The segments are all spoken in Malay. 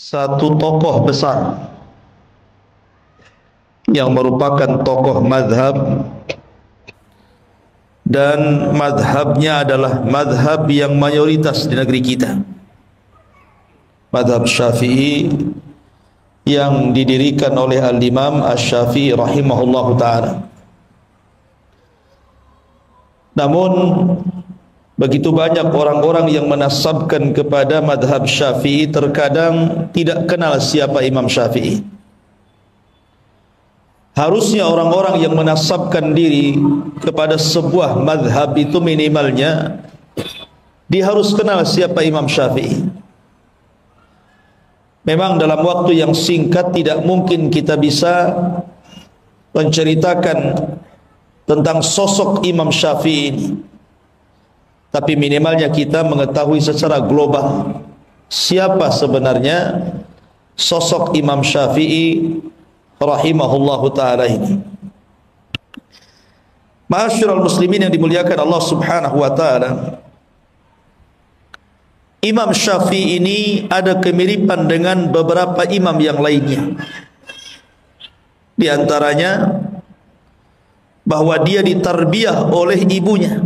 satu tokoh besar yang merupakan tokoh madhab, dan madhabnya adalah madhab yang mayoritas di negeri kita, madhab Syafi'i, yang didirikan oleh Al-Imam Asy-Syafi'i rahimahullahu ta'ala. Namun begitu banyak orang-orang yang menasabkan kepada madhab Syafi'i, terkadang tidak kenal siapa Imam Syafi'i. Harusnya orang-orang yang menasabkan diri kepada sebuah madhab itu minimalnya dia harus kenal siapa Imam Syafi'i. Memang dalam waktu yang singkat tidak mungkin kita bisa menceritakan tentang sosok Imam Syafi'i ini, tapi minimalnya kita mengetahui secara global siapa sebenarnya sosok Imam Syafi'i rahimahullahu ta'ala ini. Ma'asyiral muslimin yang dimuliakan Allah subhanahu wa ta'ala, Imam Syafi'i ini ada kemiripan dengan beberapa imam yang lainnya. Di antaranya bahwa dia ditarbiyah oleh ibunya,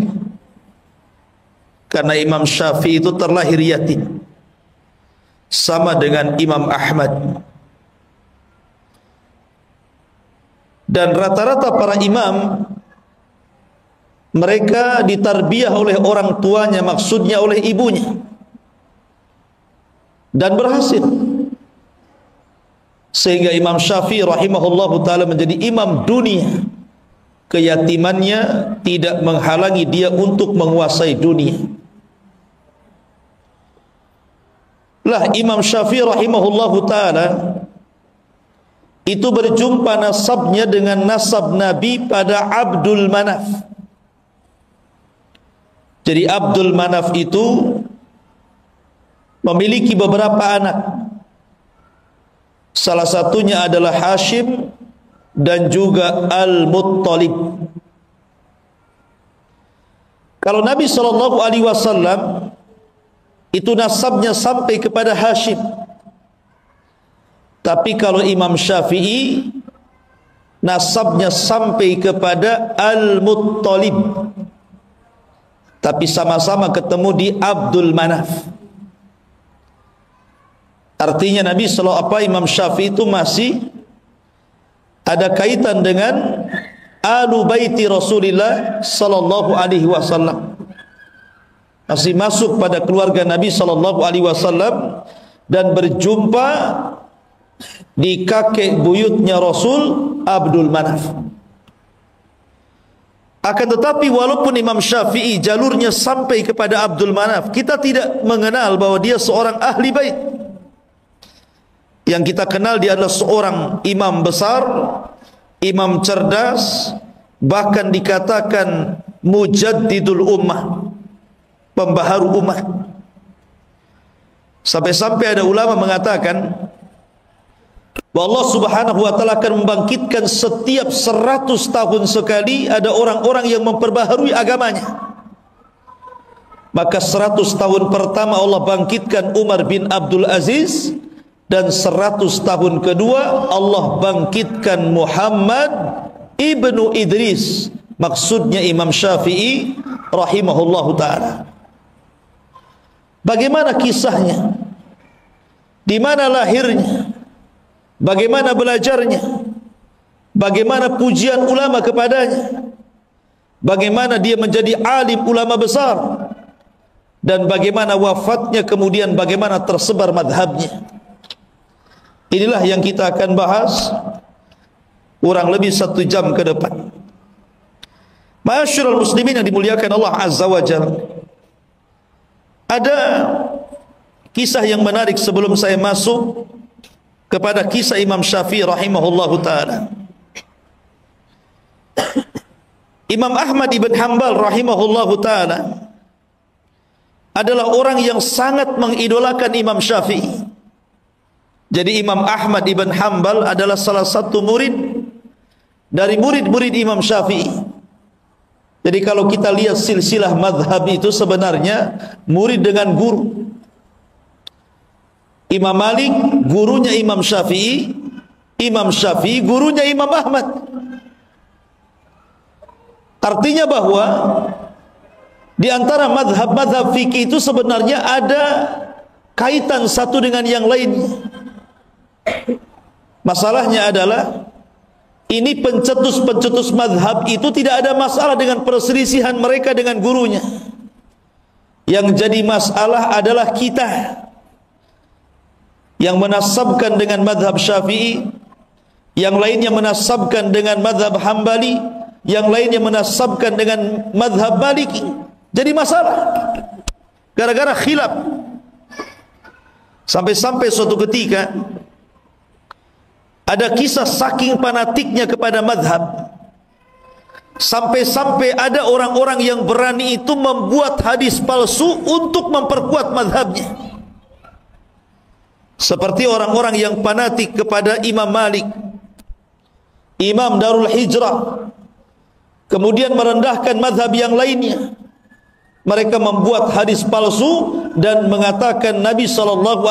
karena Imam Syafi'i itu terlahir yatim, sama dengan Imam Ahmad. Dan rata-rata para imam mereka ditarbiyah oleh orang tuanya, maksudnya oleh ibunya, dan berhasil, sehingga Imam Syafi'i rahimahullahu ta'ala menjadi imam dunia. Keyatimannya tidak menghalangi dia untuk menguasai dunia. Lah Imam Syafi'i rahimahullahu ta'ala itu berjumpa nasabnya dengan nasab Nabi pada Abdul Manaf. Jadi Abdul Manaf itu memiliki beberapa anak. Salah satunya adalah Hashim dan juga Al-Muttalib. Kalau Nabi SAW itu nasabnya sampai kepada Hashim, tapi kalau Imam Syafi'i nasabnya sampai kepada Al-Muttalib, tapi sama-sama ketemu di Abdul Manaf. Artinya Nabi Imam Syafi'i itu masih ada kaitan dengan Alu Baiti Rasulullah sallallahu alaihi wasallam, masih masuk pada keluarga Nabi sallallahu alaihi wasallam, dan berjumpa di kakek buyutnya Rasul, Abdul Manaf. Akan tetapi walaupun Imam Syafi'i jalurnya sampai kepada Abdul Manaf, kita tidak mengenal bahwa dia seorang ahli bait. Yang kita kenal dia adalah seorang imam besar, imam cerdas, bahkan dikatakan mujaddidul ummah, pembaharu umat. Sampai-sampai ada ulama mengatakan bahwa Allah subhanahu wa ta'ala akan membangkitkan setiap 100 tahun sekali ada orang-orang yang memperbaharui agamanya. Maka 100 tahun pertama Allah bangkitkan Umar bin Abdul Aziz, dan 100 tahun kedua Allah bangkitkan Muhammad ibnu Idris, maksudnya Imam Syafi'i rahimahullahu ta'ala. Bagaimana kisahnya? Di mana lahirnya? Bagaimana belajarnya? Bagaimana pujian ulama kepadanya? Bagaimana dia menjadi alim ulama besar? Dan bagaimana wafatnya, kemudian bagaimana tersebar madhabnya? Inilah yang kita akan bahas kurang lebih 1 jam ke depan. Ma'asyiral muslimin yang dimuliakan Allah Azza wa Jalla, ada kisah yang menarik sebelum saya masuk kepada kisah Imam Syafi'i rahimahullahu ta'ala. Imam Ahmad ibn Hanbal rahimahullahu ta'ala adalah orang yang sangat mengidolakan Imam Syafi'i. Jadi Imam Ahmad ibn Hanbal adalah salah satu murid dari murid-murid Imam Syafi'i. Jadi kalau kita lihat silsilah madhab itu sebenarnya murid dengan guru. Imam Malik gurunya Imam Syafi'i, Imam Syafi'i gurunya Imam Ahmad. Artinya bahwa di antara madhab-madhab fikih itu sebenarnya ada kaitan satu dengan yang lainnya. Masalahnya adalah ini pencetus-pencetus madhab itu tidak ada masalah dengan perselisihan mereka dengan gurunya. Yang jadi masalah adalah kita yang menasabkan dengan madhab Syafi'i, yang lainnya menasabkan dengan madhab Hambali, yang lainnya menasabkan dengan madhab Maliki. Jadi masalah gara-gara khilaf. Sampai-sampai suatu ketika ada kisah saking fanatiknya kepada madhab, sampai-sampai ada orang-orang yang berani itu membuat hadis palsu untuk memperkuat madhabnya. Seperti orang-orang yang fanatik kepada Imam Malik, Imam Darul Hijrah, kemudian merendahkan madhab yang lainnya. Mereka membuat hadis palsu dan mengatakan Nabi SAW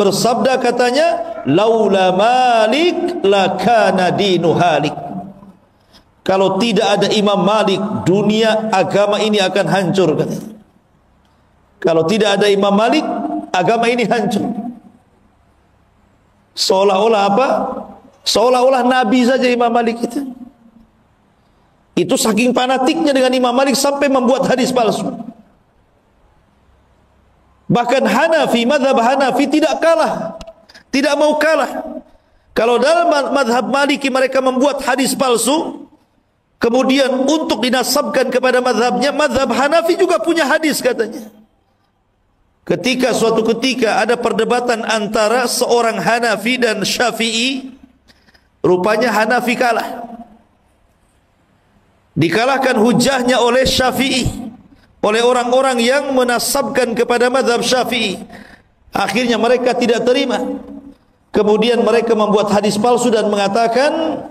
bersabda, katanya, laula Malik lakana dinu halik. Kalau tidak ada Imam Malik, dunia agama ini akan hancur, katanya. Kalau tidak ada Imam Malik, agama ini hancur. Seolah-olah apa? Seolah-olah Nabi saja Imam Malik itu. Itu saking fanatiknya dengan Imam Malik sampai membuat hadis palsu. Bahkan Hanafi, madhab Hanafi tidak kalah, tidak mau kalah. Kalau dalam madhab Maliki mereka membuat hadis palsu, kemudian untuk dinasabkan kepada madhabnya, madhab Hanafi juga punya hadis, katanya. Ketika suatu ketika ada perdebatan antara seorang Hanafi dan Syafi'i, rupanya Hanafi kalah. Dikalahkan hujahnya oleh Syafi'i, oleh orang-orang yang menasabkan kepada madhab Syafi'i. Akhirnya mereka tidak terima. Kemudian mereka membuat hadis palsu dan mengatakan,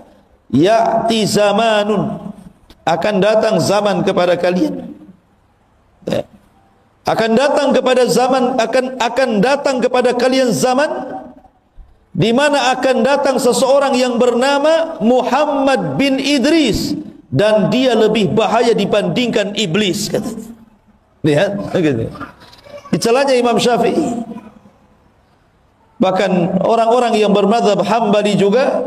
ya'ti zamanun, akan datang zaman kepada kalian. Akan datang kepada zaman, akan datang kepada kalian zaman di mana akan datang seseorang yang bernama Muhammad bin Idris, dan dia lebih bahaya dibandingkan iblis, katanya. Lihat, dicelanya Imam Syafi'i. Bahkan orang-orang yang bermadzhab Hambali juga,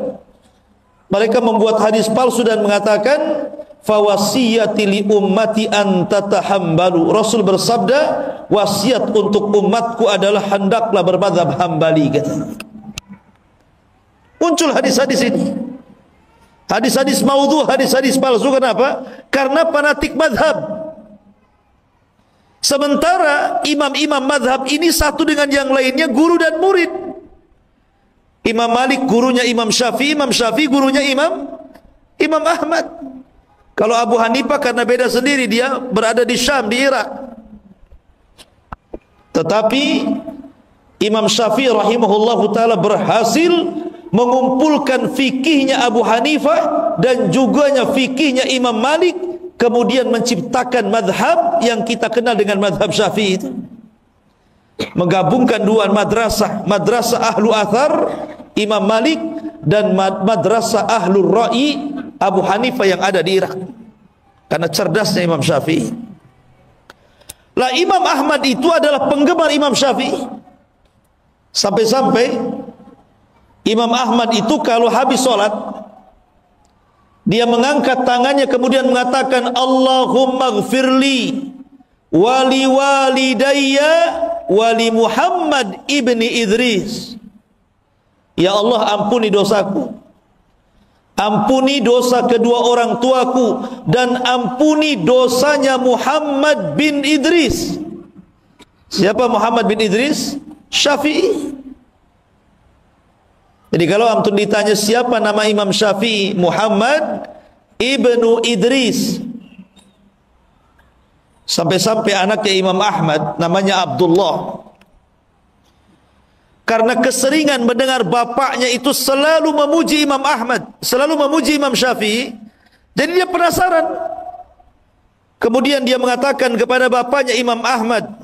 mereka membuat hadis palsu dan mengatakan, fawasiyati li ummati an tatahambalu. Rasul bersabda, wasiat untuk umatku adalah hendaklah bermadzhab Hambali, katanya. Muncul hadis-hadis ini, hadis-hadis maudhu, hadis-hadis palsu. Kenapa? Karena fanatik madhab. Sementara imam-imam madhab ini satu dengan yang lainnya guru dan murid. Imam Malik gurunya Imam Syafi'i, Imam Syafi'i gurunya Imam Ahmad. Kalau Abu Hanifah karena beda sendiri, dia berada di Syam, di Irak. Tetapi Imam Syafi'i rahimahullahu ta'ala berhasil mengumpulkan fikihnya Abu Hanifah dan juga fikihnya Imam Malik, kemudian menciptakan madhab yang kita kenal dengan madhab Syafi'i itu. Menggabungkan dua madrasah, madrasah ahlu athar Imam Malik dan madrasah ahlu ra'i Abu Hanifah yang ada di Irak. Karena cerdasnya Imam Syafi'i. Lah Imam Ahmad itu adalah penggemar Imam Syafi'i. Sampai-sampai Imam Ahmad itu kalau habis sholat, dia mengangkat tangannya kemudian mengatakan, Allahumma gfirli wali walidayya wali Muhammad ibni Idris. Ya Allah, ampuni dosaku, ampuni dosa kedua orang tuaku, dan ampuni dosanya Muhammad bin Idris. Siapa Muhammad bin Idris? Syafi'i. Jadi kalau antum ditanya siapa nama Imam Syafi'i, Muhammad ibnu Idris. Sampai-sampai anaknya Imam Ahmad namanya Abdullah, karena keseringan mendengar bapaknya itu selalu memuji Imam Ahmad, selalu memuji Imam Syafi'i, jadi dia penasaran. Kemudian dia mengatakan kepada bapaknya Imam Ahmad,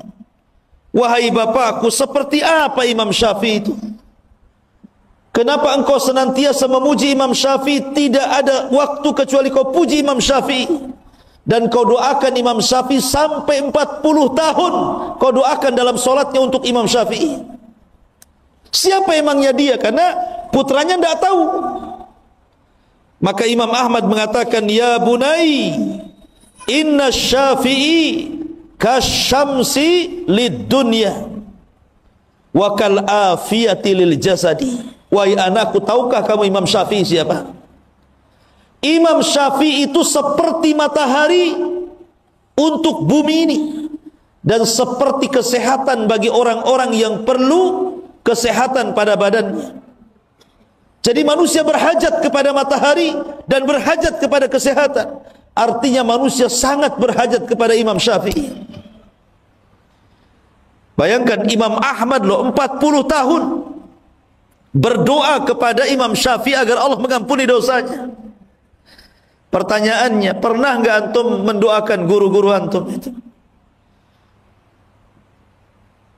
Wahai bapakku, seperti apa Imam Syafi'i itu? Kenapa engkau senantiasa memuji Imam Syafi'i? Tidak ada waktu kecuali kau puji Imam Syafi'i. Dan kau doakan Imam Syafi'i sampai 40 tahun. Kau doakan dalam solatnya untuk Imam Syafi'i. Siapa emangnya dia? Karena putranya tidak tahu. Maka Imam Ahmad mengatakan, ya bunai, inna Syafi'i kasyamsi lid dunya wa kal afiyati lil jasadi. Wahai anakku, tahukah kamu Imam Syafi'i siapa? Imam Syafi'i itu seperti matahari untuk bumi ini, dan seperti kesehatan bagi orang-orang yang perlu kesehatan pada badannya. Jadi manusia berhajat kepada matahari dan berhajat kepada kesehatan. Artinya manusia sangat berhajat kepada Imam Syafi'i. Bayangkan Imam Ahmad loh 40 tahun berdoa kepada Imam Syafi'i agar Allah mengampuni dosanya. Pertanyaannya, pernah enggak antum mendoakan guru-guru antum itu?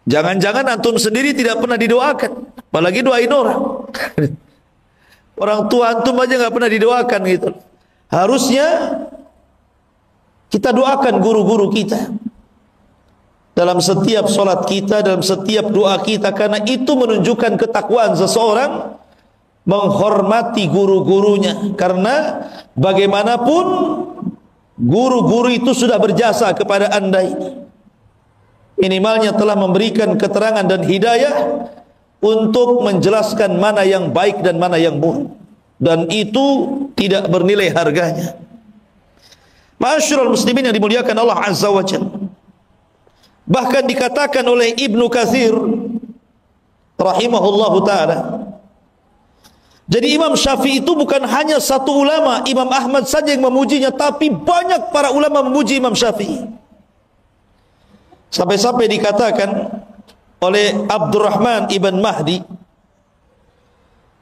Jangan-jangan antum sendiri tidak pernah didoakan, apalagi doain orang. Orang tua antum aja enggak pernah didoakan gitu. Harusnya kita doakan guru-guru kita dalam setiap solat kita, dalam setiap doa kita, karena itu menunjukkan ketakwaan seseorang, menghormati guru-gurunya. Karena bagaimanapun guru-guru itu sudah berjasa kepada anda ini. Minimalnya telah memberikan keterangan dan hidayah untuk menjelaskan mana yang baik dan mana yang buruk, dan itu tidak bernilai harganya. Ma'asyiral muslimin yang dimuliakan Allah Azza wa Jalla, bahkan dikatakan oleh Ibnu Katsir rahimahullahu ta'ala, jadi Imam Syafi'i itu bukan hanya satu ulama, Imam Ahmad saja yang memujinya, tapi banyak para ulama memuji Imam Syafi'i. Sampai-sampai dikatakan oleh Abdurrahman ibn Mahdi.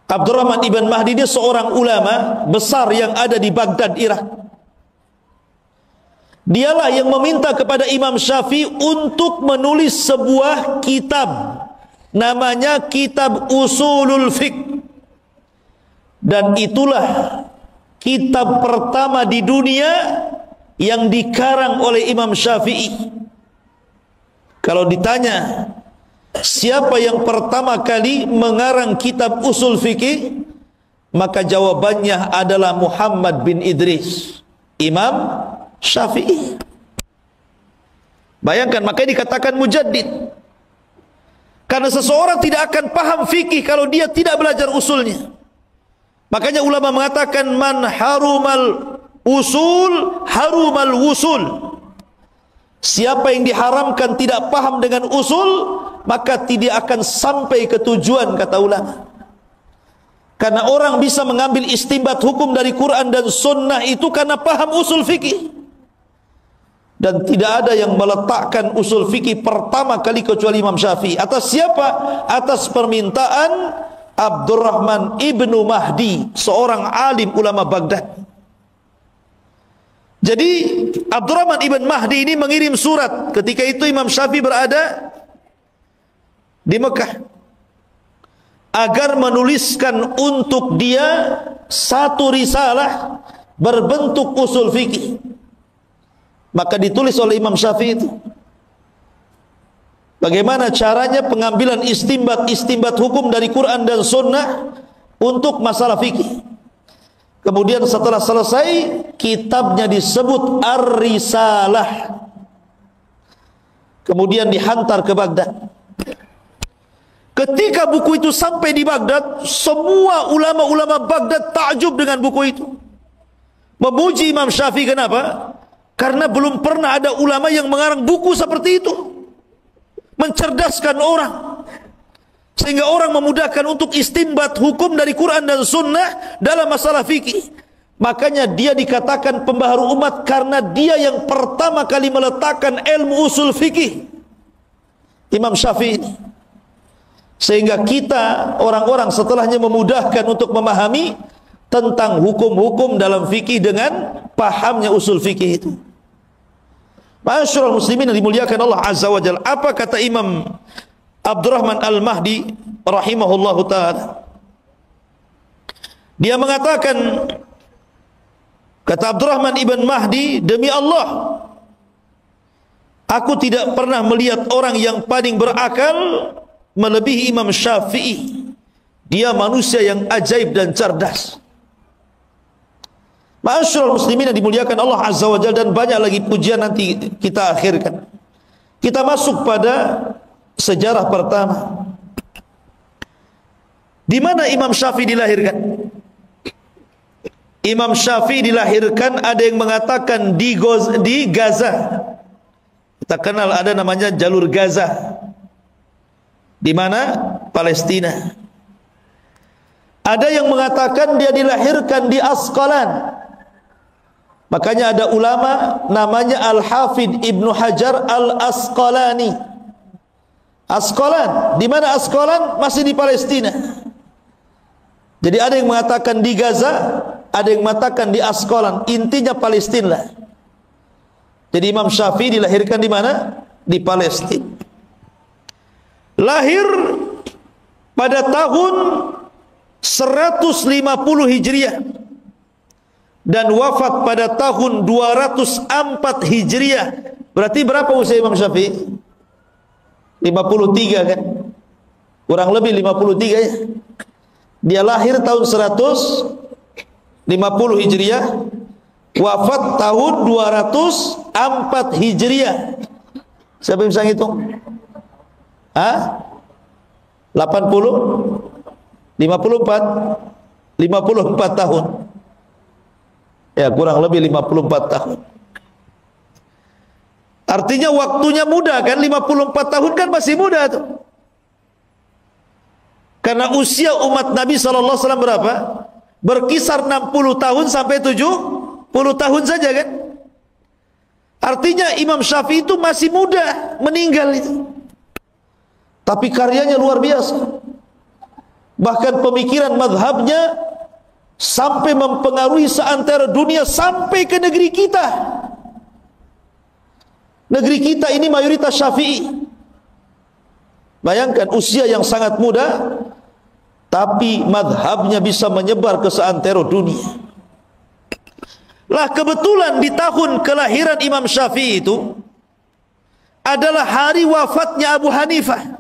Abdurrahman ibn Mahdi dia seorang ulama besar yang ada di Baghdad, Irak. Dialah yang meminta kepada Imam Syafi'i untuk menulis sebuah kitab, namanya Kitab Usulul Fiqh. Dan itulah kitab pertama di dunia yang dikarang oleh Imam Syafi'i. Kalau ditanya siapa yang pertama kali mengarang kitab usul fikih, maka jawabannya adalah Muhammad bin Idris, Imam Syafi'i. Bayangkan, makanya dikatakan mujaddid. Karena seseorang tidak akan paham fikih kalau dia tidak belajar usulnya. Makanya ulama mengatakan, man harumal usul harumal wusul. Siapa yang diharamkan tidak paham dengan usul, maka tidak akan sampai ke tujuan, kata ulama. Karena orang bisa mengambil istinbat hukum dari Quran dan sunnah itu karena paham usul fikih. Dan tidak ada yang meletakkan usul fikih pertama kali kecuali Imam Syafi'i. Atas siapa? Atas permintaan Abdurrahman ibnu Mahdi, seorang alim ulama Baghdad. Jadi Abdurrahman ibn Mahdi ini mengirim surat. Ketika itu Imam Syafi'i berada di Mekah, agar menuliskan untuk dia satu risalah berbentuk usul fikih. Maka ditulis oleh Imam Syafi'i itu bagaimana caranya pengambilan istinbat hukum dari Quran dan Sunnah untuk masalah fikih. Kemudian setelah selesai, kitabnya disebut Ar-Risalah. Kemudian dihantar ke Baghdad. Ketika buku itu sampai di Baghdad, semua ulama-ulama Baghdad takjub dengan buku itu, memuji Imam Syafi'i. Kenapa? Karena belum pernah ada ulama yang mengarang buku seperti itu, mencerdaskan orang, sehingga orang memudahkan untuk istinbat hukum dari Quran dan Sunnah dalam masalah fikih. Makanya dia dikatakan pembaharu umat karena dia yang pertama kali meletakkan ilmu usul fikih, Imam Syafi'i ini. Sehingga kita orang-orang setelahnya memudahkan untuk memahami tentang hukum-hukum dalam fikih dengan pahamnya usul fikih itu. Ma'asyiral muslimin yang dimuliakan Allah Azza wa Jalla, apa kata Imam Abdurrahman Al-Mahdi rahimahullahu ta'ala? Dia mengatakan, kata Abdurrahman ibn Mahdi, demi Allah, aku tidak pernah melihat orang yang paling berakal melebihi Imam Syafi'i. Dia manusia yang ajaib dan cerdas. Ma'asyiral muslimin yang dimuliakan Allah Azza wa Jalla, dan banyak lagi pujian nanti kita akhirkan. Kita masuk pada sejarah pertama. Di mana Imam Syafi'i dilahirkan? Imam Syafi'i dilahirkan, ada yang mengatakan di Gaza. Kita kenal ada namanya jalur Gaza. Di mana? Palestina. Ada yang mengatakan dia dilahirkan di Asqalan. Makanya ada ulama namanya Al-Hafidh Ibnu Hajar Al-Asqalani. Asqalan, di mana Asqalan? Masih di Palestina. Jadi ada yang mengatakan di Gaza, ada yang mengatakan di Asqalan. Intinya Palestina. Jadi Imam Syafi'i dilahirkan di mana? Di Palestina. Lahir pada tahun 150 Hijriah dan wafat pada tahun 204 Hijriah. Berarti berapa usia Imam Syafi'i? 53 kan? Kurang lebih 53 ya. Dia lahir tahun 150 Hijriah, wafat tahun 204 Hijriah. Siapa yang bisa ngitung? 80? 54 tahun. Ya, kurang lebih 54 tahun. Artinya waktunya muda kan, 54 tahun kan masih muda tuh. Karena usia umat Nabi SAW berapa? Berkisar 60 tahun sampai 70 tahun saja kan. Artinya Imam Syafi'i itu masih muda meninggal itu. Tapi karyanya luar biasa. Bahkan pemikiran madhabnya sampai mempengaruhi seantero dunia, sampai ke negeri kita. Negeri kita ini mayoritas Syafi'i. Bayangkan usia yang sangat muda, tapi madhabnya bisa menyebar ke seantero dunia. Lah kebetulan di tahun kelahiran Imam Syafi'i itu adalah hari wafatnya Abu Hanifah.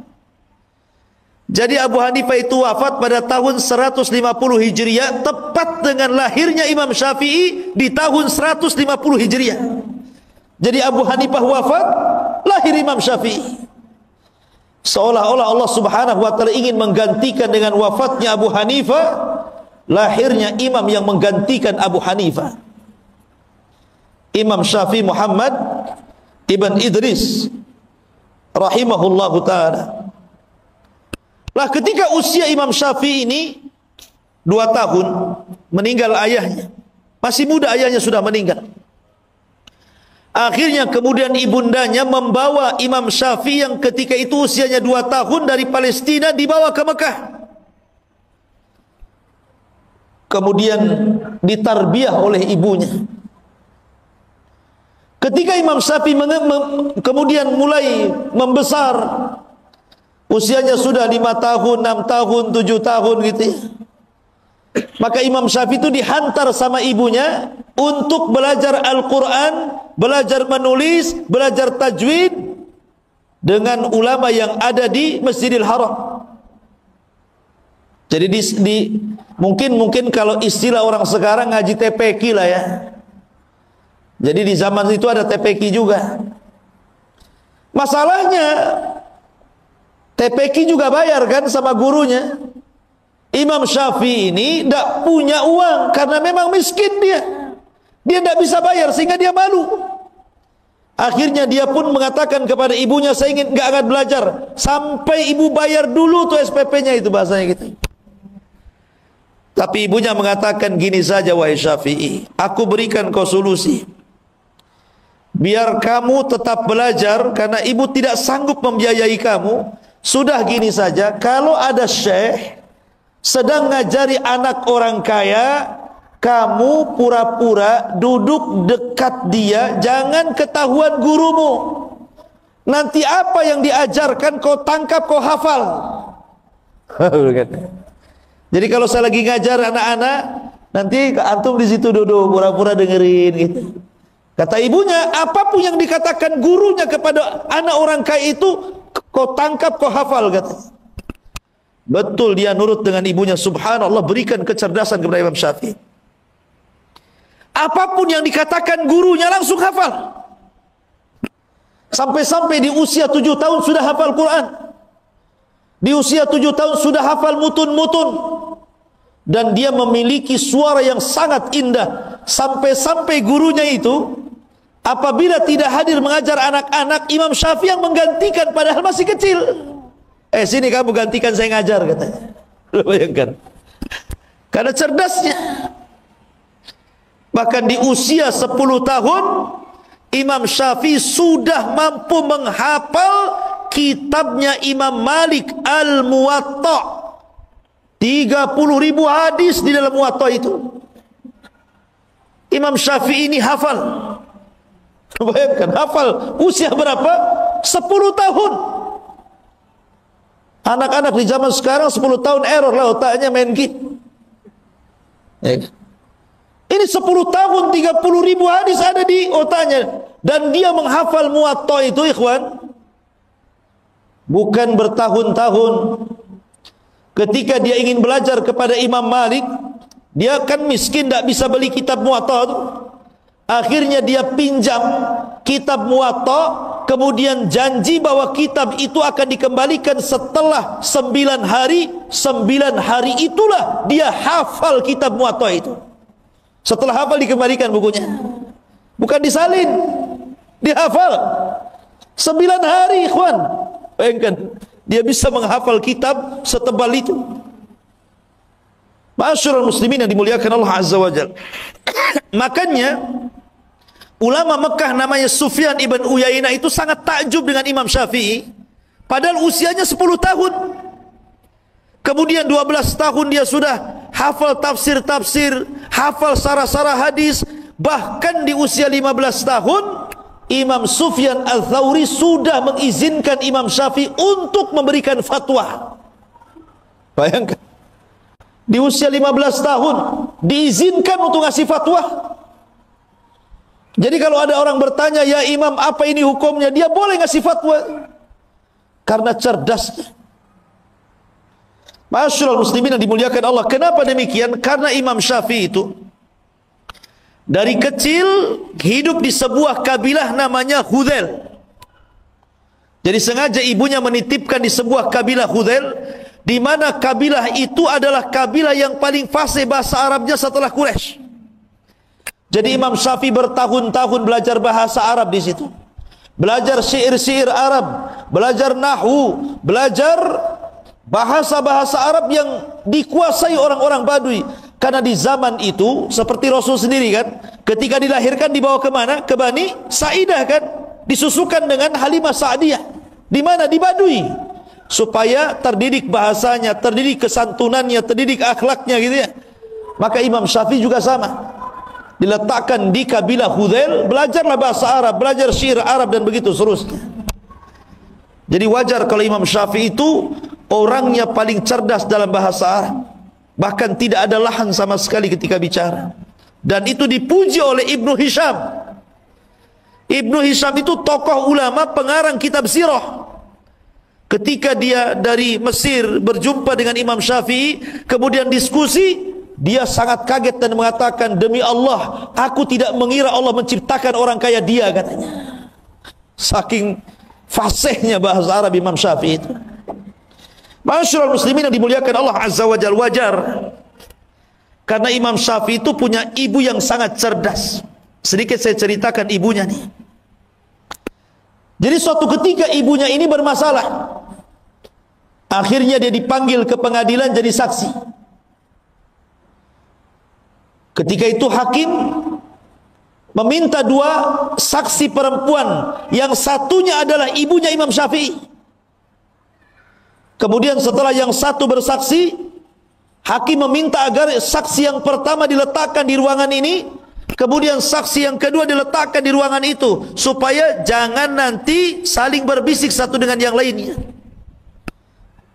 Jadi Abu Hanifah itu wafat pada tahun 150 Hijriah, tepat dengan lahirnya Imam Syafi'i di tahun 150 Hijriah. Jadi Abu Hanifah wafat, lahir Imam Syafi'i. Seolah-olah Allah Subhanahu wa taala ingin menggantikan dengan wafatnya Abu Hanifah, lahirnya imam yang menggantikan Abu Hanifah. Imam Syafi'i Muhammad ibn Idris rahimahullahu taala. Lah ketika usia Imam Syafi'i ini 2 tahun, meninggal ayahnya. Masih muda ayahnya sudah meninggal. Akhirnya kemudian ibundanya membawa Imam Syafi'i yang ketika itu usianya 2 tahun dari Palestina, dibawa ke Mekah. Kemudian ditarbiyah oleh ibunya. Ketika Imam Syafi'i kemudian mulai membesar, usianya sudah 5 tahun, 6 tahun, 7 tahun gitu ya. Maka Imam Syafi'i itu dihantar sama ibunya untuk belajar Al-Quran, belajar menulis, belajar tajwid dengan ulama yang ada di Masjidil Haram. Jadi mungkin kalau istilah orang sekarang ngaji TPQ lah ya. Jadi di zaman itu ada TPQ juga. Masalahnya TPQ juga bayar kan sama gurunya. Imam Syafi'i ini tidak punya uang karena memang miskin dia. Dia tidak bisa bayar sehingga dia malu. Akhirnya dia pun mengatakan kepada ibunya, saya ingin nggak akan belajar sampai ibu bayar dulu tuh SPP-nya, itu bahasanya gitu. Tapi ibunya mengatakan gini saja, wahai Syafi'i, aku berikan kau solusi. Biar kamu tetap belajar karena ibu tidak sanggup membiayai kamu. Sudah gini saja, kalau ada syekh sedang ngajari anak orang kaya, kamu pura-pura duduk dekat dia, jangan ketahuan gurumu. Nanti apa yang diajarkan kau tangkap, kau hafal. Jadi kalau saya lagi ngajar anak-anak, nanti antum di situ duduk pura-pura dengerin gitu. Kata ibunya, apapun yang dikatakan gurunya kepada anak orang kaya itu, kau tangkap, kau hafal, kata. Betul dia nurut dengan ibunya. Subhanallah, berikan kecerdasan kepada Imam Syafi'i. Apapun yang dikatakan gurunya langsung hafal. Sampai-sampai di usia 7 tahun sudah hafal Quran. Di usia 7 tahun sudah hafal mutun-mutun. Dan dia memiliki suara yang sangat indah. Sampai-sampai gurunya itu, apabila tidak hadir mengajar anak-anak, Imam Syafi'i yang menggantikan padahal masih kecil. Sini kamu gantikan saya ngajar, katanya. Bayangkan. Karena cerdasnya. Bahkan di usia 10 tahun, Imam Syafi'i sudah mampu menghafal kitabnya Imam Malik Al-Muwatta. 30.000 hadis di dalam Muwatta itu. Imam Syafi'i ini hafal. Bayangkan, hafal usia berapa? 10 tahun. Anak-anak di zaman sekarang 10 tahun error lah otaknya, main game. Ini 10 tahun 30.000 hadis ada di otaknya. Dan dia menghafal Muwatta itu, ikhwan, bukan bertahun-tahun. Ketika dia ingin belajar kepada Imam Malik, dia kan miskin, tak bisa beli kitab Muwatta itu. Akhirnya dia pinjam kitab Muwatta, kemudian janji bahwa kitab itu akan dikembalikan setelah 9 hari. 9 hari itulah dia hafal kitab Muwatta itu. Setelah hafal dikembalikan bukunya. Bukan disalin, dihafal. 9 hari, ikhwan. Bayangkan, dia bisa menghafal kitab setebal itu. Ma'asyiral muslimin yang dimuliakan Allah Azza wa Jalla. Makanya ulama Mekah namanya Sufyan ibn Uyainah itu sangat takjub dengan Imam Syafi'i, padahal usianya 10 tahun. Kemudian 12 tahun dia sudah hafal tafsir-tafsir, hafal sarah-sarah hadis. Bahkan di usia 15 tahun Imam Sufyan Al-Thawri sudah mengizinkan Imam Syafi'i untuk memberikan fatwa. Bayangkan, di usia 15 tahun diizinkan untuk ngasih fatwa. Jadi kalau ada orang bertanya, ya Imam apa ini hukumnya, dia boleh ngasih fatwa karena cerdasnya. Ma'asyiral muslimin yang dimuliakan Allah. Kenapa demikian? Karena Imam Syafi'i itu dari kecil hidup di sebuah kabilah namanya Hudzail. Jadi sengaja ibunya menitipkan di sebuah kabilah Hudzail, di mana kabilah itu adalah kabilah yang paling fasih bahasa Arabnya setelah Quraisy. Jadi Imam Syafi'i bertahun-tahun belajar bahasa Arab di situ. Belajar syair-syair Arab, belajar nahwu, belajar bahasa-bahasa Arab yang dikuasai orang-orang Badui. Karena di zaman itu, seperti Rasul sendiri kan, ketika dilahirkan dibawa ke mana? Ke Bani Sa'idah kan, disusukan dengan Halimah Sa'diyah. Di mana? Di Badui. Supaya terdidik bahasanya, terdidik kesantunannya, terdidik akhlaknya gitu ya. Maka Imam Syafi'i juga sama. Diletakkan di kabilah Hudzail, belajarlah bahasa Arab, belajar syair Arab dan begitu seterusnya. Jadi wajar kalau Imam Syafi'i itu orangnya paling cerdas dalam bahasa Arab. Bahkan tidak ada lahan sama sekali ketika bicara. Dan itu dipuji oleh Ibnu Hisham. Ibnu Hisham itu tokoh ulama pengarang kitab sirah. Ketika dia dari Mesir berjumpa dengan Imam Syafi'i, kemudian diskusi, dia sangat kaget dan mengatakan, demi Allah, aku tidak mengira Allah menciptakan orang kaya dia, katanya. Saking fasihnya bahasa Arab Imam Syafi'i itu. Ma'asyiral muslimin yang dimuliakan Allah Azza wa Jalla, wajar karena Imam Syafi'i itu punya ibu yang sangat cerdas. Sedikit saya ceritakan ibunya nih. Jadi suatu ketika ibunya ini bermasalah. Akhirnya dia dipanggil ke pengadilan jadi saksi. Ketika itu hakim meminta 2 saksi perempuan, yang satunya adalah ibunya Imam Syafi'i. Kemudian setelah yang satu bersaksi, Hakim meminta agar saksi yang pertama diletakkan di ruangan ini, kemudian saksi yang kedua diletakkan di ruangan itu, supaya jangan nanti saling berbisik satu dengan yang lainnya.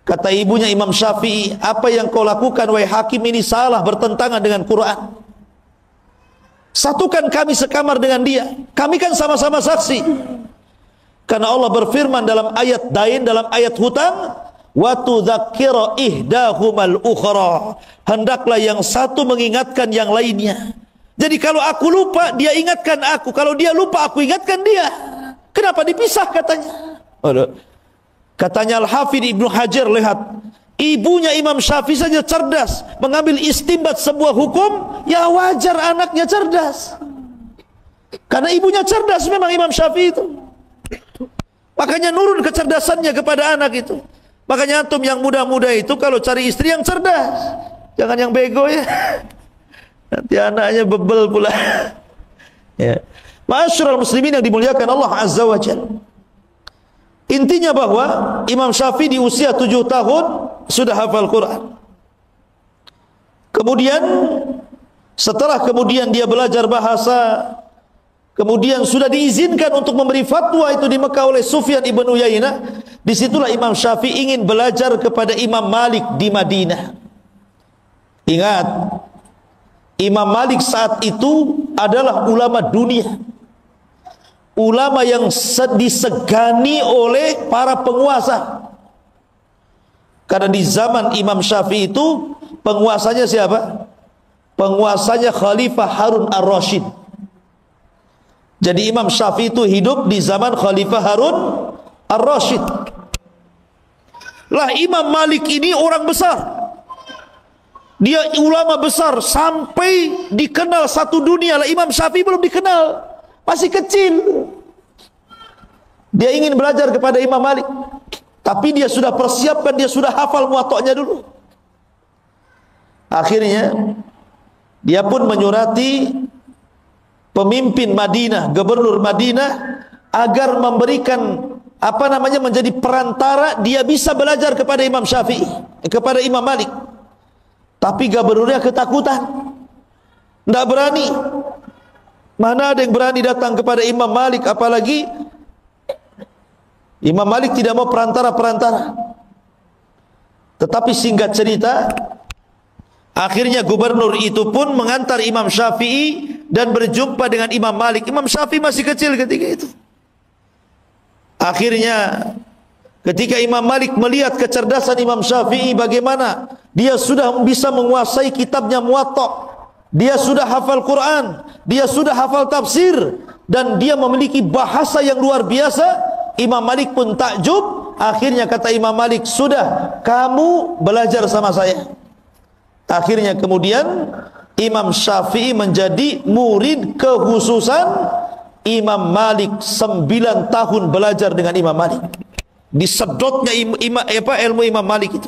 Kata ibunya Imam Syafi'i, apa yang kau lakukan wahai hakim ini salah, bertentangan dengan Quran. Satukan kami sekamar dengan dia, kami kan sama-sama saksi. Karena Allah berfirman dalam ayat dain, dalam ayat hutang, wa tudzakkira ihdahumal ukhra, hendaklah yang satu mengingatkan yang lainnya. Jadi kalau aku lupa, dia ingatkan aku, kalau dia lupa, aku ingatkan dia. Kenapa dipisah katanya? Katanya Al-Hafidh Ibnu Hajar, lihat, ibunya Imam Syafi'i saja cerdas mengambil istinbat sebuah hukum, ya wajar anaknya cerdas. Karena ibunya cerdas memang Imam Syafi'i itu. Makanya nurun kecerdasannya kepada anak itu. Makanya antum yang muda-muda itu kalau cari istri yang cerdas, jangan yang bego ya. Nanti anaknya bebel pula. Ya. Ma'asyiral muslimin yang dimuliakan Allah Azza wa Jalla. Intinya bahwa Imam Syafi'i di usia 7 tahun sudah hafal Quran. Kemudian setelah kemudian dia belajar bahasa, kemudian sudah diizinkan untuk memberi fatwa itu di Mekah oleh Sufyan ibn Uyainah. Disitulah Imam Syafi'i ingin belajar kepada Imam Malik di Madinah. Ingat, Imam Malik saat itu adalah ulama dunia, ulama yang disegani oleh para penguasa. Karena di zaman Imam Syafi'i itu penguasanya siapa? Penguasanya Khalifah Harun ar-Rasyid. Jadi Imam Syafi'i itu hidup di zaman Khalifah Harun ar-Rasyid. Lah Imam Malik ini orang besar. Dia ulama besar sampai dikenal satu dunia. Lah Imam Syafi'i belum dikenal, masih kecil. Dia ingin belajar kepada Imam Malik, tapi dia sudah persiapkan, dia sudah hafal muwatta'nya dulu. Akhirnya dia pun menyurati pemimpin Madinah, gubernur Madinah, agar memberikan menjadi perantara dia bisa belajar kepada Imam Syafi'i, kepada Imam Malik. Tapi gubernurnya ketakutan, tidak berani. Mana ada yang berani datang kepada Imam Malik, apalagi Imam Malik tidak mau perantara-perantara. Tetapi singkat cerita, akhirnya gubernur itu pun mengantar Imam Syafi'i dan berjumpa dengan Imam Malik. Imam Syafi'i masih kecil ketika itu. Akhirnya ketika Imam Malik melihat kecerdasan Imam Syafi'i, bagaimana dia sudah bisa menguasai kitabnya Muwatta', dia sudah hafal Quran, dia sudah hafal tafsir, dan dia memiliki bahasa yang luar biasa, Imam Malik pun takjub. Akhirnya kata Imam Malik, sudah, kamu belajar sama saya. Akhirnya kemudian Imam Syafi'i menjadi murid kekhususan Imam Malik. 9 tahun belajar dengan Imam Malik. Disedotnya ilmu Imam Malik itu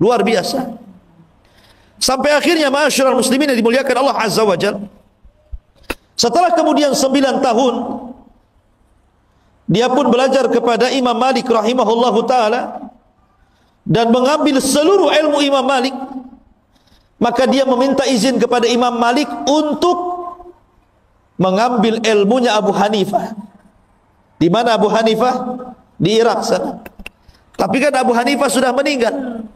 luar biasa. Sampai akhirnya ma'asyiral muslimin yang dimuliakan Allah Azza wa Jalla, setelah kemudian 9 tahun dia pun belajar kepada Imam Malik rahimahullahu ta'ala dan mengambil seluruh ilmu Imam Malik. Maka dia meminta izin kepada Imam Malik untuk mengambil ilmunya Abu Hanifah. Di mana Abu Hanifah? Di Irak sana. Tapi kan Abu Hanifah sudah meninggal.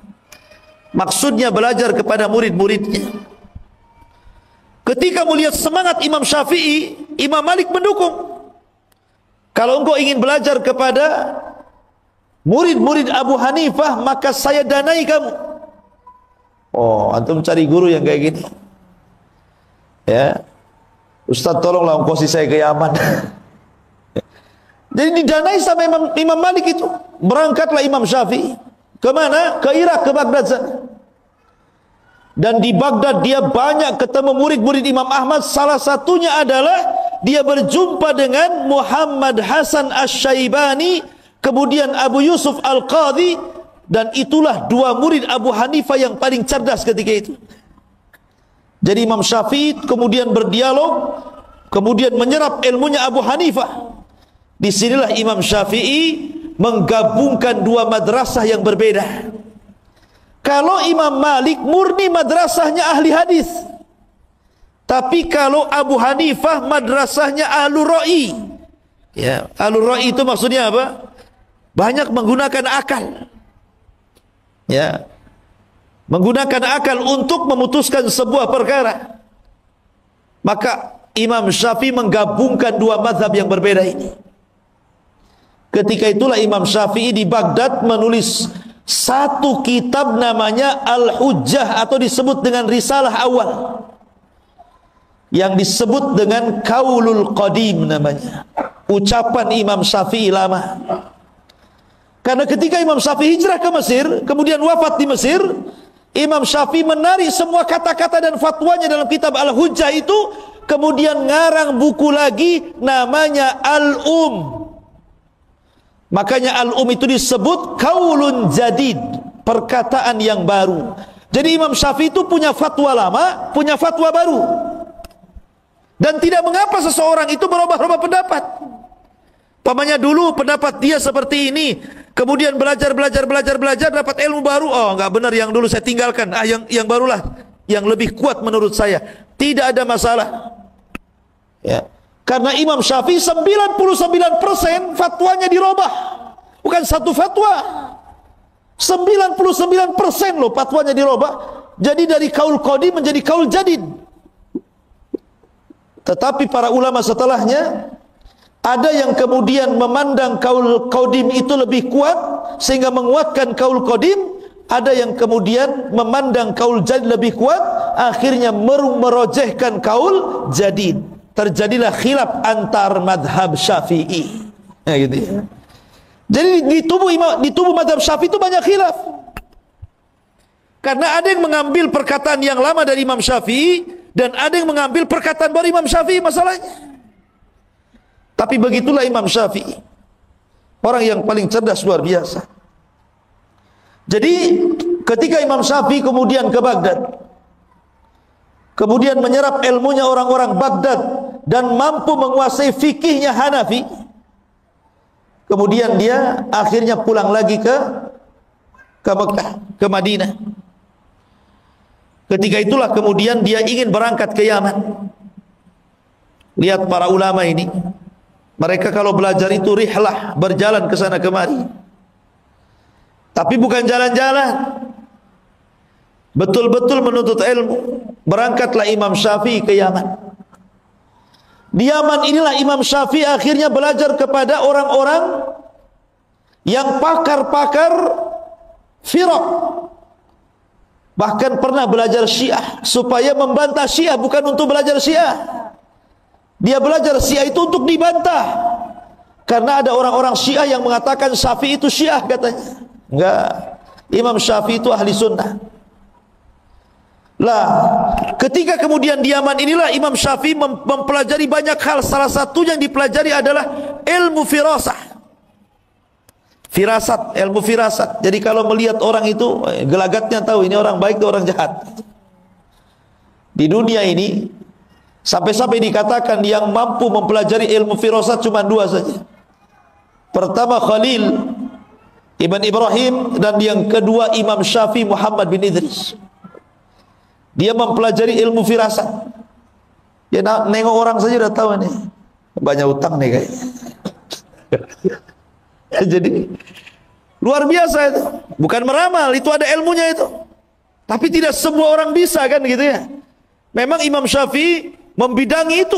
Maksudnya belajar kepada murid-muridnya. Ketika melihat semangat Imam Syafi'i, Imam Malik mendukung. Kalau engkau ingin belajar kepada murid-murid Abu Hanifah, maka saya danai kamu. Oh, antum cari guru yang kayak gini. Ya, Ustaz tolonglah ongkosi saya ke Yaman. Jadi didanai sama Imam Malik itu. Berangkatlah Imam Syafi'i. Kemana? Ke Irak, ke Baghdad sana. Dan di Baghdad dia banyak ketemu murid-murid Imam Ahmad. Salah satunya adalah dia berjumpa dengan Muhammad Hasan Asy-Syaibani, kemudian Abu Yusuf Al-Qadhi, dan itulah 2 murid Abu Hanifah yang paling cerdas ketika itu. Jadi Imam Syafi'i kemudian berdialog, kemudian menyerap ilmunya Abu Hanifah. Disinilah Imam Syafi'i menggabungkan 2 madrasah yang berbeda. Kalau Imam Malik murni madrasahnya ahli hadis. Tapi kalau Abu Hanifah madrasahnya ahlul ra'i. Ya, ahlul ra'i itu maksudnya apa? Banyak menggunakan akal. Ya. Menggunakan akal untuk memutuskan sebuah perkara. Maka Imam Syafi'i menggabungkan dua mazhab yang berbeda ini. Ketika itulah Imam Syafi'i di Baghdad menulis satu kitab namanya Al-Hujjah, atau disebut dengan Risalah Awal, yang disebut dengan Qaulul Qadim namanya, ucapan Imam Syafi'i lama. Karena ketika Imam Syafi'i hijrah ke Mesir, kemudian wafat di Mesir, Imam Syafi'i menarik semua kata-kata dan fatwanya dalam kitab Al-Hujjah itu, kemudian ngarang buku lagi namanya Al-Um. Makanya Al-Um itu disebut Qaulun Jadid, perkataan yang baru. Jadi Imam Syafi'i itu punya fatwa lama, punya fatwa baru. Dan tidak mengapa seseorang itu berubah-ubah pendapat. Pamannya dulu pendapat dia seperti ini, kemudian belajar dapat ilmu baru. Oh, enggak benar yang dulu saya tinggalkan. Yang barulah yang lebih kuat menurut saya. Tidak ada masalah. Ya. Karena Imam Syafi'i 99% fatwanya dirubah. Bukan satu fatwa. 99% loh fatwanya dirubah. Jadi dari kaul qadim menjadi kaul jadid. Tetapi para ulama setelahnya, ada yang kemudian memandang kaul qadim itu lebih kuat sehingga menguatkan kaul qadim. Ada yang kemudian memandang kaul jadid lebih kuat, akhirnya merojehkan kaul jadid. Terjadilah khilaf antar madhab Syafi'i. Nah, gitu ya. Jadi di tubuh madhab Syafi'i itu banyak khilaf. Karena ada yang mengambil perkataan yang lama dari Imam Syafi'i, dan ada yang mengambil perkataan baru Imam Syafi'i masalahnya. Tapi begitulah Imam Syafi'i, orang yang paling cerdas luar biasa. Jadi ketika Imam Syafi'i kemudian ke Baghdad, kemudian menyerap ilmunya orang-orang Baghdad dan mampu menguasai fikihnya Hanafi, kemudian dia akhirnya pulang lagi ke Mekah, ke Madinah. Ketika itulah kemudian dia ingin berangkat ke Yaman. Lihat para ulama ini, mereka kalau belajar itu rihlah, berjalan ke sana kemari. Tapi bukan jalan-jalan, betul-betul menuntut ilmu. Berangkatlah Imam Syafi'i ke Yaman. Di Yaman inilah Imam Syafi'i akhirnya belajar kepada orang-orang yang pakar-pakar firaq. Bahkan pernah belajar Syiah supaya membantah Syiah, bukan untuk belajar Syiah. Dia belajar Syiah itu untuk dibantah. Karena ada orang-orang Syiah yang mengatakan Syafi'i itu Syiah katanya. Enggak. Imam Syafi'i itu ahli sunnah. Lah, ketika kemudian di Yaman inilah Imam Syafi'i mempelajari banyak hal. Salah satu yang dipelajari adalah ilmu firasah. Firasat, ilmu firasat. Jadi kalau melihat orang itu, gelagatnya tahu ini orang baik atau orang jahat. Di dunia ini sampai-sampai dikatakan yang mampu mempelajari ilmu firasat cuma dua saja. Pertama Khalil Ibn Ibrahim, dan yang kedua Imam Syafi'i Muhammad bin Idris. Dia mempelajari ilmu firasat. Dia nengok orang saja udah tahu nih, banyak utang nih kayaknya. Jadi luar biasa itu. Bukan meramal, itu ada ilmunya itu. Tapi tidak semua orang bisa kan gitu ya. Memang Imam Syafi'i membidangi itu.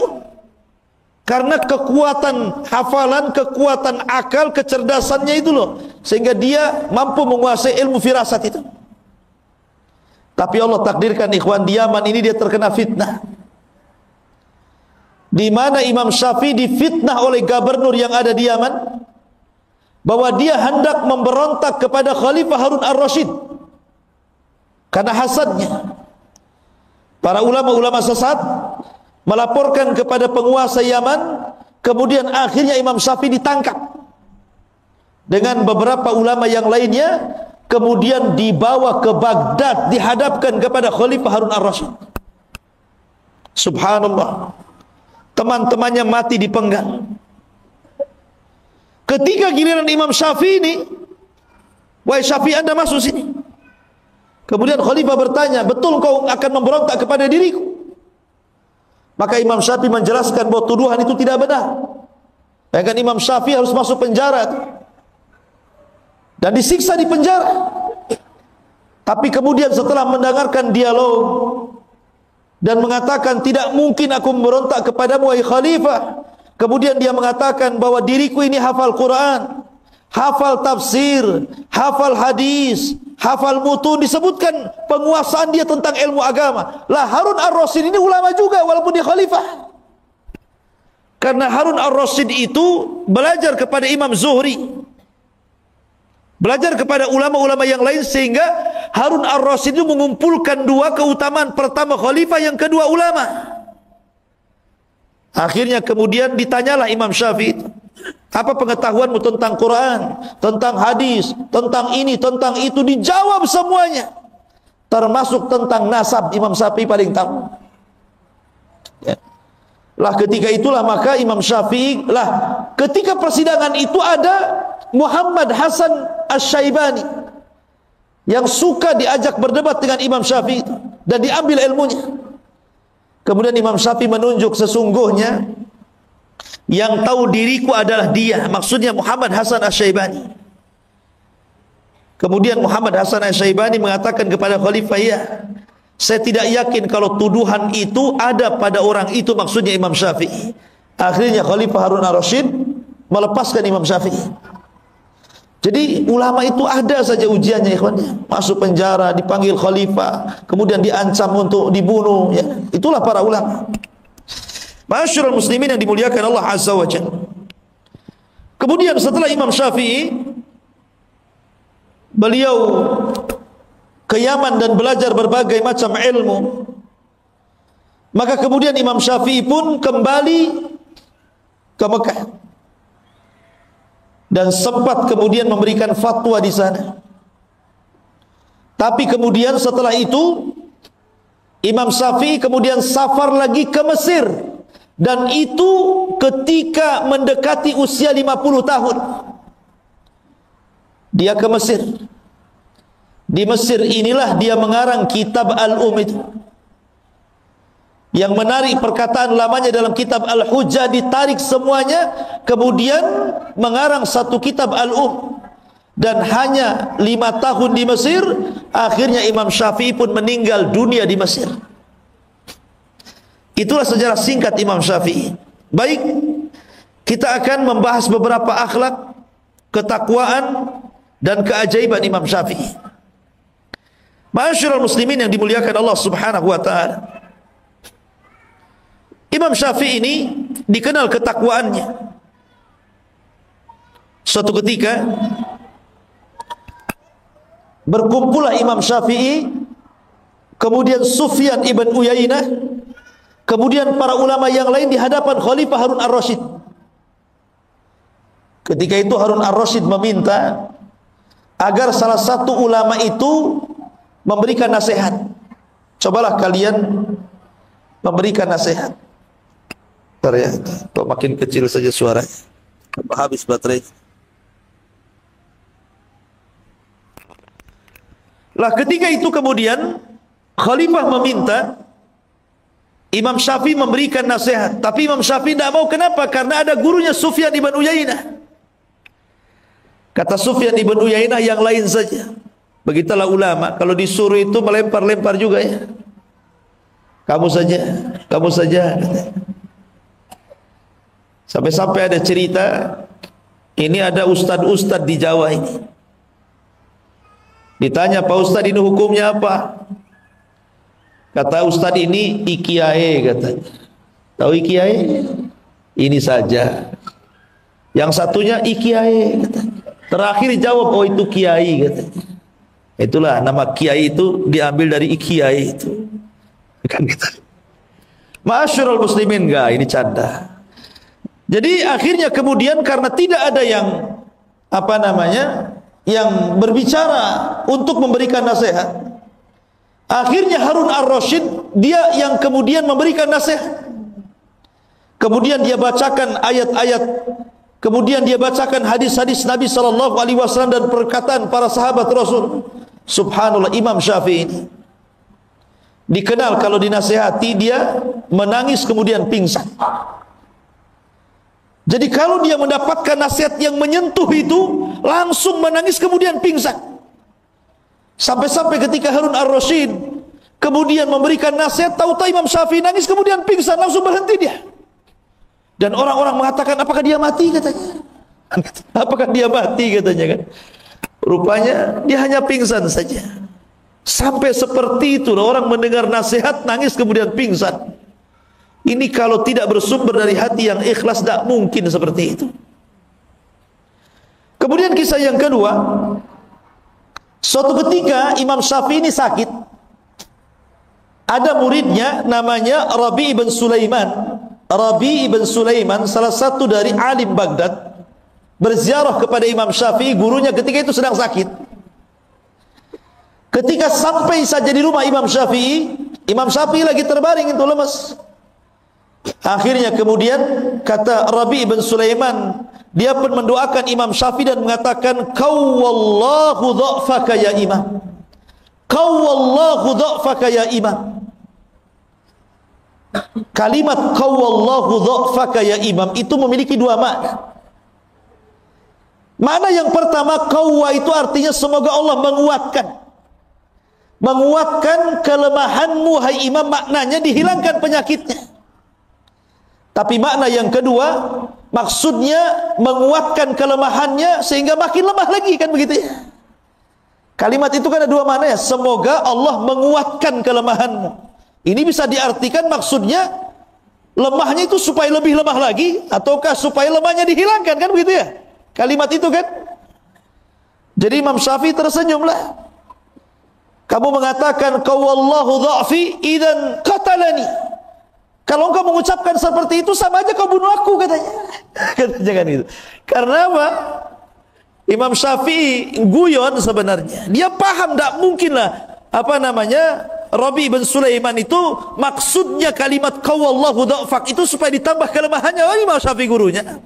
Karena kekuatan hafalan, kekuatan akal, kecerdasannya itu loh, sehingga dia mampu menguasai ilmu firasat itu. Tapi Allah takdirkan ikhwan, di Yaman ini dia terkena fitnah. Di mana Imam Syafi'i difitnah oleh gubernur yang ada di Yaman, bahwa dia hendak memberontak kepada Khalifah Harun ar-Rasyid karena hasadnya. Para ulama-ulama sesat melaporkan kepada penguasa Yaman, kemudian akhirnya Imam Syafi'i ditangkap dengan beberapa ulama yang lainnya, kemudian dibawa ke Baghdad, dihadapkan kepada Khalifah Harun ar-Rasyid. Subhanallah, teman-temannya mati dipenggal. Ketika giliran Imam Syafi'i ini, wahai Syafi'i, Anda masuk sini. Kemudian khalifah bertanya, betul kau akan memberontak kepada diriku? Maka Imam Syafi'i menjelaskan bahwa tuduhan itu tidak benar. Bahkan Imam Syafi'i harus masuk penjara dan disiksa di penjara. Tapi kemudian setelah mendengarkan dialog dan mengatakan, tidak mungkin aku memberontak kepadamu wahai khalifah. Kemudian dia mengatakan bahwa diriku ini hafal Quran, hafal tafsir, hafal hadis, hafal mutun. Disebutkan penguasaan dia tentang ilmu agama. Lah, Harun ar-Rasyid ini ulama juga walaupun dia khalifah. Karena Harun ar-Rasyid itu belajar kepada Imam Zuhri, belajar kepada ulama-ulama yang lain, sehingga Harun ar-Rasyid itu mengumpulkan dua keutamaan. Pertama khalifah, yang kedua ulama. Akhirnya kemudian ditanyalah Imam Syafi'i, apa pengetahuanmu tentang Quran, tentang hadis, tentang ini, tentang itu? Dijawab semuanya, termasuk tentang nasab. Imam Syafi'i paling tahu. Ya. Lah ketika itulah maka Imam Syafi'i, lah ketika persidangan itu ada Muhammad Hasan Asy-Syaibani yang suka diajak berdebat dengan Imam Syafi'i dan diambil ilmunya. Kemudian Imam Syafi'i menunjuk, sesungguhnya yang tahu diriku adalah dia, maksudnya Muhammad Hasan Asy-Syaibani. Kemudian Muhammad Hasan Asy-Syaibani mengatakan kepada khalifah, ya, saya tidak yakin kalau tuduhan itu ada pada orang itu, maksudnya Imam Syafi'i. Akhirnya khalifah Harun ar-Rasyid melepaskan Imam Syafi'i. Jadi ulama itu ada saja ujiannya, ikhwan. Masuk penjara, dipanggil khalifah, kemudian diancam untuk dibunuh, ya. Itulah para ulama. Ma'asyiral muslimin yang dimuliakan Allah Azza wa Jalla. Kemudian setelah Imam Syafi'i, beliau ke Yaman dan belajar berbagai macam ilmu. Maka kemudian Imam Syafi'i pun kembali ke Mekah dan sempat kemudian memberikan fatwa di sana. Tapi kemudian setelah itu Imam Syafi'i kemudian safar lagi ke Mesir, dan itu ketika mendekati usia 50 tahun. Dia ke Mesir. Di Mesir inilah dia mengarang kitab Al-Um itu. Yang menarik, perkataan lamanya dalam kitab Al-Hujjah ditarik semuanya, kemudian mengarang satu kitab Al-Um. Dan hanya 5 tahun di Mesir, akhirnya Imam Syafi'i pun meninggal dunia di Mesir. Itulah sejarah singkat Imam Syafi'i. Baik, kita akan membahas beberapa akhlak, ketakwaan, dan keajaiban Imam Syafi'i. Ma'asyiral muslimin yang dimuliakan Allah Subhanahu wa ta'ala, Imam Syafi'i ini dikenal ketakwaannya. Suatu ketika berkumpullah Imam Syafi'i, kemudian Sufyan ibn Uyainah, kemudian para ulama yang lain di hadapan Khalifah Harun ar-Rasyid. Ketika itu Harun ar-Rasyid meminta agar salah satu ulama itu memberikan nasihat. Cobalah kalian memberikan nasihat. Ternyata kok makin kecil saja suaranya, habis baterai. Lah ketika itu kemudian Khalifah meminta Imam Syafi'i memberikan nasihat, tapi Imam Syafi'i tidak mau. Kenapa? Karena ada gurunya Sufyan ibn Uyainah. Kata Sufyan ibn Uyainah, yang lain saja. Begitulah ulama, kalau disuruh itu melempar-lempar juga, ya. Kamu saja, kamu saja. Sampai-sampai ada cerita, ini ada ustad-ustad di Jawa ini. Ditanya, Pak Ustad, ini hukumnya apa? Kata ustad ini, ikiae katanya. Tahu ikiae? Ini saja. Yang satunya ikiae katanya. Terakhir jawab, oh itu kiai katanya. Itulah nama kiai itu diambil dari ikiae itu. Kan gitu. Ma'asyiral muslimin, enggak, ini canda. Jadi akhirnya kemudian karena tidak ada yang yang berbicara untuk memberikan nasihat, akhirnya Harun ar-Rasyid dia yang kemudian memberikan nasihat. Kemudian dia bacakan ayat-ayat, kemudian dia bacakan hadis-hadis Nabi sallallahu alaihi wasallam dan perkataan para sahabat Rasul, Subhanallah, Imam Syafi'i ini dikenal kalau dinasihati dia menangis kemudian pingsan. Jadi kalau dia mendapatkan nasihat yang menyentuh itu, langsung menangis kemudian pingsan. Sampai-sampai ketika Harun ar-Rasyid kemudian memberikan nasihat, tahu-tahu Imam Syafi'i nangis kemudian pingsan, langsung berhenti dia. Dan orang-orang mengatakan, apakah dia mati katanya? Apakah dia mati katanya kan? Rupanya dia hanya pingsan saja. Sampai seperti itu orang mendengar nasihat nangis kemudian pingsan. Ini kalau tidak bersumber dari hati yang ikhlas, tidak mungkin seperti itu. Kemudian kisah yang kedua, suatu ketika Imam Syafi'i ini sakit. Ada muridnya namanya Rabi' ibn Sulaiman. Rabi' ibn Sulaiman salah satu dari alim Baghdad, berziarah kepada Imam Syafi'i, gurunya ketika itu sedang sakit. Ketika sampai saja di rumah Imam Syafi'i lagi terbaring itu lemas. Akhirnya kemudian kata Rabi' ibn Sulaiman, dia pun mendoakan Imam Syafi'i dan mengatakan, qawwallahu dha'faka ya Imam, qawwallahu dha'faka ya Imam. Kalimat qawwallahu dha'faka ya Imam itu memiliki dua makna. Makna yang pertama, qawwa itu artinya semoga Allah menguatkan kelemahanmu hai Imam, maknanya dihilangkan penyakitnya. Tapi makna yang kedua, maksudnya menguatkan kelemahannya sehingga makin lemah lagi, kan begitu ya. Kalimat itu kan ada dua makna ya, semoga Allah menguatkan kelemahanmu. Ini bisa diartikan maksudnya lemahnya itu supaya lebih lemah lagi, ataukah supaya lemahnya dihilangkan, kan begitu ya. Kalimat itu kan. Jadi Imam Syafi'i tersenyumlah. Kamu mengatakan qawallahu dha'fi idan qatalani. Kalau engkau mengucapkan seperti itu, sama aja kau bunuh aku katanya. Katanya kan itu. Karena apa? Imam Syafi'i guyon sebenarnya. Dia paham tak mungkinlah Rabi' bin Sulaiman itu maksudnya kalimat qawallahu dha'fak itu supaya ditambah kelemahannya oleh Imam Syafi'i gurunya.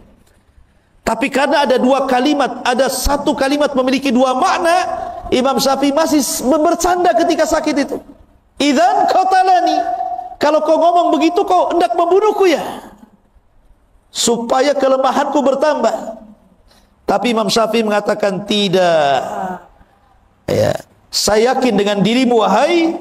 Tapi karena ada dua kalimat, ada satu kalimat memiliki dua makna, Imam Syafi'i masih bercanda ketika sakit itu. Idzan qatalani. Kalau kau ngomong begitu, kau hendak membunuhku ya, supaya kelemahanku bertambah. Tapi Imam Syafi'i mengatakan tidak. Ya, saya yakin dengan dirimu wahai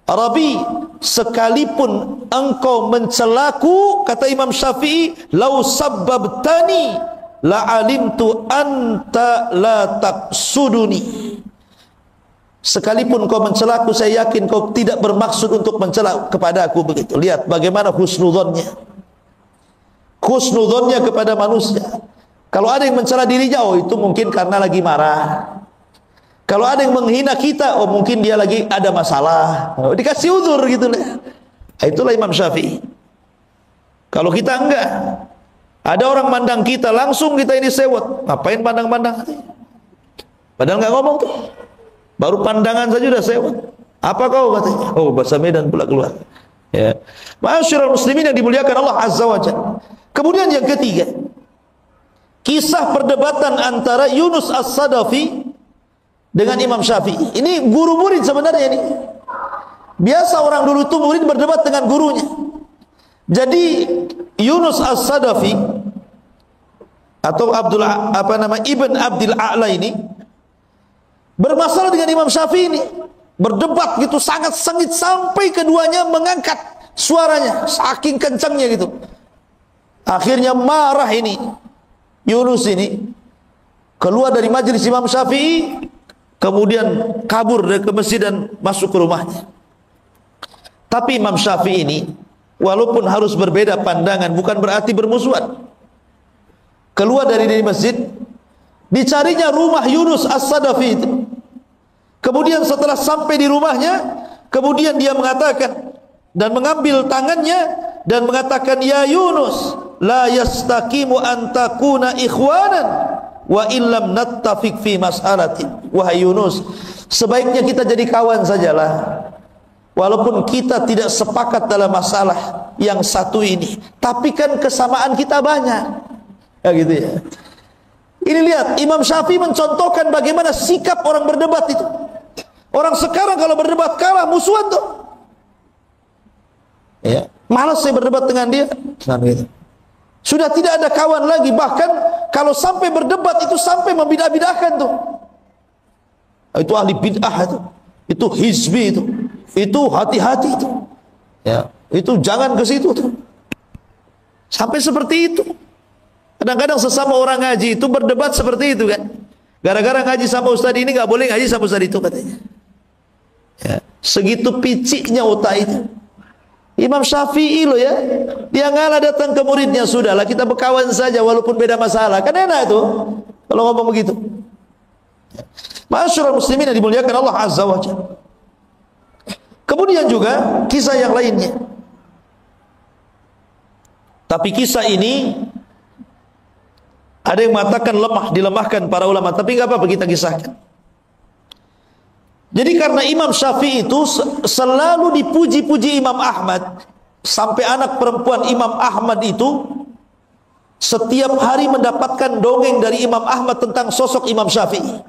Rabi, sekalipun engkau mencelaku, kata Imam Syafi'i, lau sabbabtani la alimtu anta la taqsuduni. Sekalipun kau mencelaku, saya yakin kau tidak bermaksud untuk mencela kepada aku. Begitu. Lihat bagaimana husnudzonnya kepada manusia. Kalau ada yang mencela dirinya, oh itu mungkin karena lagi marah. Kalau ada yang menghina kita, oh mungkin dia lagi ada masalah. Oh, dikasih uzur gitu lah. Itulah Imam Syafi'i. Kalau kita enggak, ada orang mandang kita, langsung kita ini sewot. Ngapain pandang-pandang? Padahal enggak ngomong tuh. Baru pandangan saja sudah sewot. Apa kau katanya? Oh, bahasa Medan pula keluar. Ya. Ma'asyiral muslimin yang dimuliakan Allah Azza wa Jalla. Kemudian yang ketiga, kisah perdebatan antara Yunus As-Sadafi dengan Imam Syafi'i. Ini guru murid sebenarnya ini. Biasa orang dulu itu murid berdebat dengan gurunya. Jadi Yunus As-Sadafi atau Ibn Abdil A'la ini bermasalah dengan Imam Syafi'i ini, berdebat gitu sangat sengit sampai keduanya mengangkat suaranya saking kencangnya gitu. Akhirnya marah ini Yunus ini, keluar dari majelis Imam Syafi'i, kemudian kabur dari ke masjid dan masuk ke rumahnya. Tapi Imam Syafi'i ini walaupun harus berbeda pandangan, bukan berarti bermusuhan. Keluar dari masjid, dicarinya rumah Yunus As-Sadafi itu. Kemudian setelah sampai di rumahnya, kemudian dia mengatakan dan mengambil tangannya dan mengatakan, ya Yunus, la yastaqimu an takuna ikhwanan wa illam nattafiq fi mas'alatin. Wahai Yunus, sebaiknya kita jadi kawan sajalah, walaupun kita tidak sepakat dalam masalah yang satu ini, tapi kan kesamaan kita banyak. Ya gitu ya. Ini lihat, Imam Syafi'i mencontohkan bagaimana sikap orang berdebat itu. Orang sekarang kalau berdebat kalah, musuhan tuh. Ya, malas saya berdebat dengan dia. Nah, gitu. Sudah tidak ada kawan lagi. Bahkan kalau sampai berdebat itu sampai membidah-bidahkan tuh. Itu ahli bid'ah itu hizbi itu hati-hati itu. Ya, itu jangan ke situ tuh. Sampai seperti itu. Kadang-kadang sesama orang ngaji itu berdebat seperti itu kan. Gara-gara ngaji sama ustaz ini nggak boleh ngaji sama ustaz itu katanya. Ya, segitu piciknya otak itu. Imam Syafi'i loh ya, dia ngalah datang ke muridnya, sudahlah kita berkawan saja walaupun beda masalah, kan enak itu kalau ngomong begitu. Ma'asyiral muslimin yang dimuliakan Allah Azza wa Jalla. Kemudian juga kisah yang lainnya. Tapi kisah ini ada yang mengatakan lemah, dilemahkan para ulama, tapi enggak apa-apa kita kisahkan. Jadi karena Imam Syafi'i itu selalu dipuji-puji Imam Ahmad, sampai anak perempuan Imam Ahmad itu setiap hari mendapatkan dongeng dari Imam Ahmad tentang sosok Imam Syafi'i.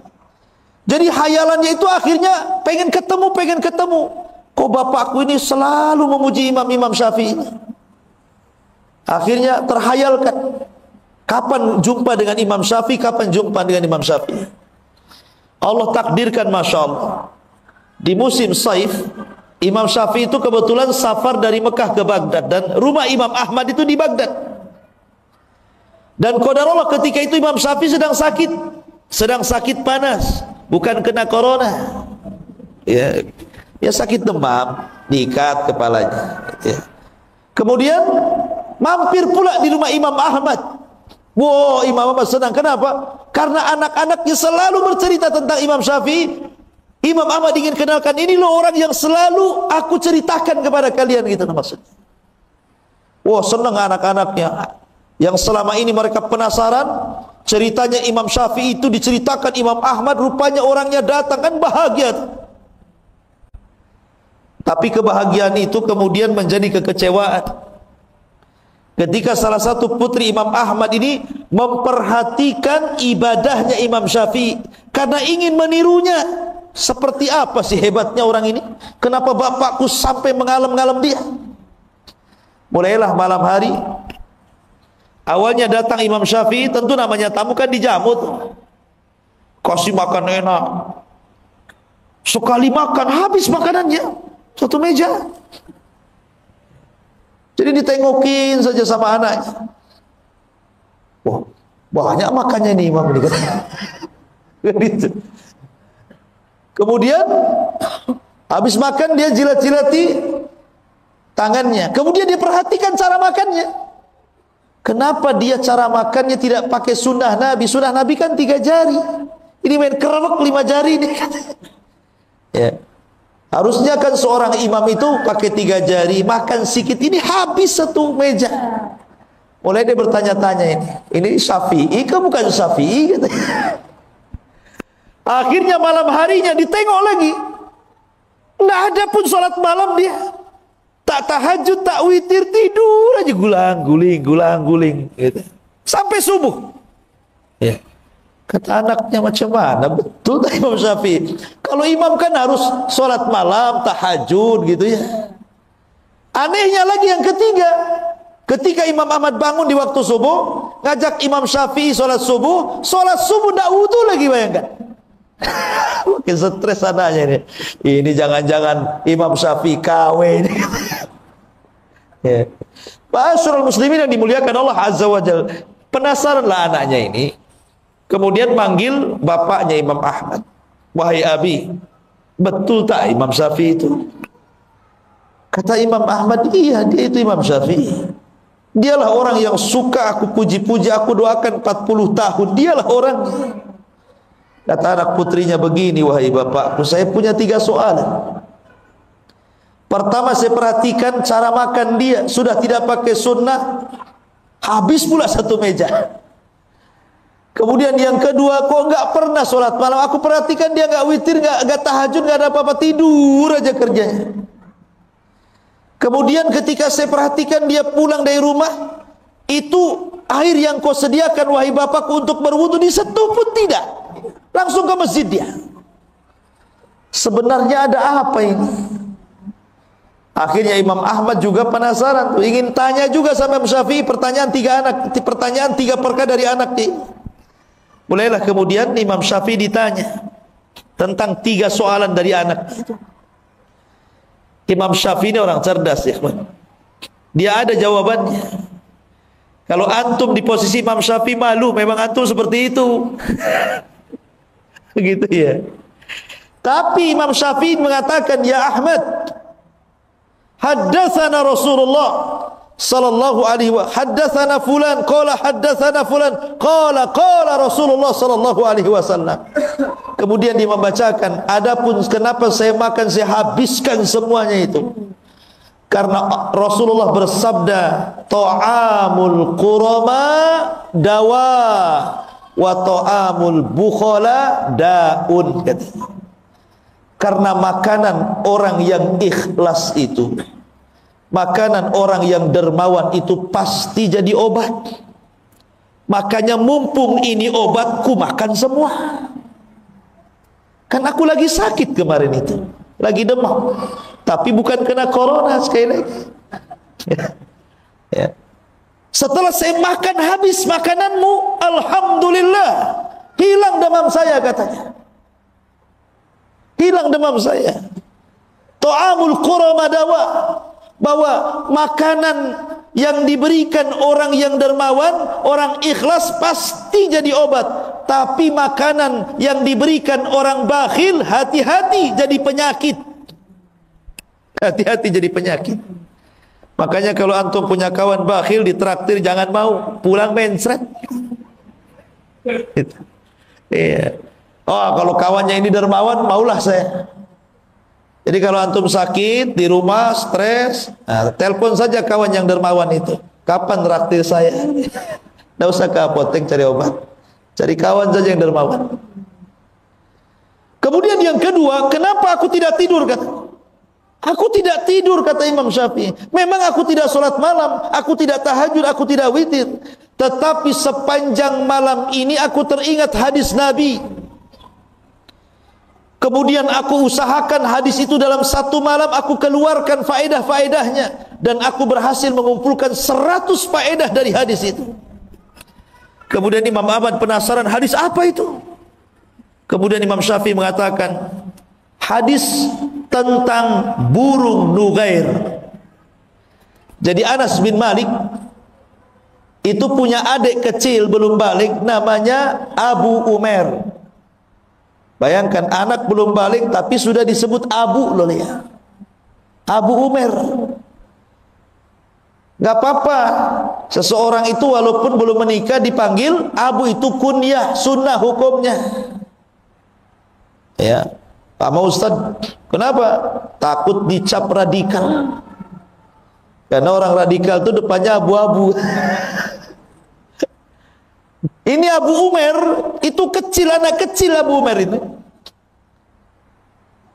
Jadi hayalannya itu akhirnya pengen ketemu. Kok bapakku ini selalu memuji Imam Syafi'i. Akhirnya terhayalkan, kapan jumpa dengan Imam Syafi'i, kapan jumpa dengan Imam Syafi'i. Allah takdirkan, Masya Allah, di musim Saif, Imam Syafi'i itu kebetulan safar dari Mekah ke Baghdad, dan rumah Imam Ahmad itu di Baghdad. Dan qadarullah ketika itu Imam Syafi'i sedang sakit panas, bukan kena corona. Ya sakit demam, diikat kepalanya. Ya. Kemudian mampir pula di rumah Imam Ahmad. Wow, Imam Ahmad senang. Kenapa? Karena anak-anaknya selalu bercerita tentang Imam Syafi'i. Imam Ahmad ingin kenalkan, ini loh orang yang selalu aku ceritakan kepada kalian, gitu maksudnya. Wow, senang anak-anaknya. Yang selama ini mereka penasaran, ceritanya Imam Syafi'i itu diceritakan Imam Ahmad, rupanya orangnya datang, kan bahagia. Tapi kebahagiaan itu kemudian menjadi kekecewaan ketika salah satu putri Imam Ahmad ini memperhatikan ibadahnya Imam Syafi'i karena ingin menirunya. Seperti apa sih hebatnya orang ini? Kenapa bapakku sampai mengalem-ngalem dia? Mulailah malam hari. Awalnya datang Imam Syafi'i, tentu namanya tamu kan dijamu tuh. Kasih makan enak. Sekali makan habis makanannya, satu meja. Jadi ditengokin saja sama anaknya. Wah, banyak makannya nih Imam ini. Kemudian habis makan dia jilat-jilati tangannya. Kemudian dia perhatikan cara makannya. Kenapa dia cara makannya tidak pakai sunnah Nabi? Sunnah Nabi kan 3 jari. Ini main kerewek 5 jari nih. Ya. Harusnya kan seorang imam itu pakai 3 jari, makan sedikit, ini habis satu meja. Mulai dia bertanya-tanya ini Syafi'i ke bukan Syafi'i? Akhirnya malam harinya ditengok lagi, nggak ada pun sholat malam dia. Tak tahajud, tak witir, tidur aja gulang-guling gitu. Sampai subuh. Ya. Kata anaknya, macam mana? Betul tak Imam Syafi'i? Kalau imam kan harus sholat malam, tahajud gitu ya. Anehnya lagi yang ketiga, ketika Imam Ahmad bangun di waktu subuh, ngajak Imam Syafi'i sholat subuh tidak wudu lagi, bayangkan. Makin stres anaknya ini. Ini jangan-jangan Imam Syafi'i KW ini. Ya. Ma'asyiral muslimin yang dimuliakan Allah Azza wa Jalla. Penasaranlah anaknya ini. Kemudian manggil bapaknya Imam Ahmad. Wahai Abi, betul tak Imam Syafi'i itu? Kata Imam Ahmad, iya dia itu Imam Syafi'i. Dialah orang yang suka aku puji-puji, aku doakan 40 tahun. Dialah orangnya. Kata anak putrinya begini, wahai bapakku, saya punya 3 soalan. Pertama, saya perhatikan cara makan dia. Sudah tidak pakai sunnah, habis pula satu meja. Kemudian yang kedua, kok nggak pernah sholat malam? Aku perhatikan dia nggak witir, nggak tahajud, nggak ada apa-apa, tidur aja kerjanya. Kemudian ketika saya perhatikan dia pulang dari rumah, itu air yang kau sediakan wahai bapakku untuk berwudu disentuh pun tidak, langsung ke masjid dia. Sebenarnya ada apa ini? Akhirnya Imam Ahmad juga penasaran tuh, ingin tanya juga sama Imam Syafi'i pertanyaan tiga perkara dari anak dia. Mulailah kemudian Imam Syafi'i ditanya tentang 3 soalan dari anak itu. Imam Syafi'i ini orang cerdas ya, dia ada jawabannya. Kalau antum di posisi Imam Syafi'i malu, memang antum seperti itu. Begitu ya. Tapi Imam Syafi'i mengatakan, ya Ahmad, haddatsana Rasulullah sallallahu alaihi wa haddatsana fulan qala haddatsana fulan qala Rasulullah sallallahu alaihi wasallam. Kemudian dia membacakan, adapun kenapa saya makan, saya habiskan semuanya itu karena Rasulullah bersabda, ta'amul qurama dawa wa ta'amul bukhala daun, katanya. Karena makanan orang yang ikhlas itu, makanan orang yang dermawan itu pasti jadi obat. Makanya mumpung ini obat, ku makan semua. Kan aku lagi sakit kemarin itu, lagi demam, tapi bukan kena corona sekali lagi. Ya. Setelah saya makan habis makananmu, alhamdulillah, hilang demam saya, katanya. Hilang demam saya. Ta'amul qurama dawa, bahwa makanan yang diberikan orang yang dermawan, orang ikhlas pasti jadi obat. Tapi makanan yang diberikan orang bakhil, hati-hati jadi penyakit. Hati-hati jadi penyakit. Makanya kalau antum punya kawan bakhil ditraktir, jangan mau, pulang mencret. Iya. Oh, kalau kawannya ini dermawan, maulah saya. Jadi kalau antum sakit di rumah, stres, nah, telepon saja kawan yang dermawan itu. Kapan traktir saya? Tidak usah ke apotek cari obat. Cari kawan saja yang dermawan. Kemudian yang kedua, kenapa aku tidak tidur, kata? Aku tidak tidur, kata Imam Syafi'i. Memang aku tidak sholat malam, aku tidak tahajud, aku tidak witir. Tetapi sepanjang malam ini aku teringat hadis Nabi. Kemudian aku usahakan hadis itu dalam satu malam, aku keluarkan faedah-faedahnya. Dan aku berhasil mengumpulkan 100 faedah dari hadis itu. Kemudian Imam Ahmad penasaran, hadis apa itu? Kemudian Imam Syafi'i mengatakan, hadis tentang burung Nughair. Jadi Anas bin Malik itu punya adik kecil belum balik, namanya Abu Umair. Bayangkan, anak belum balik tapi sudah disebut Abu, loh ya. Abu Umair. Gak apa-apa, seseorang itu walaupun belum menikah dipanggil Abu, itu kunyah, sunnah hukumnya. Ya, Pak Ustaz, kenapa? Takut dicap radikal. Karena orang radikal itu depannya abu-abu. Ini Abu Umair, itu kecil, anak kecil Abu Umair ini.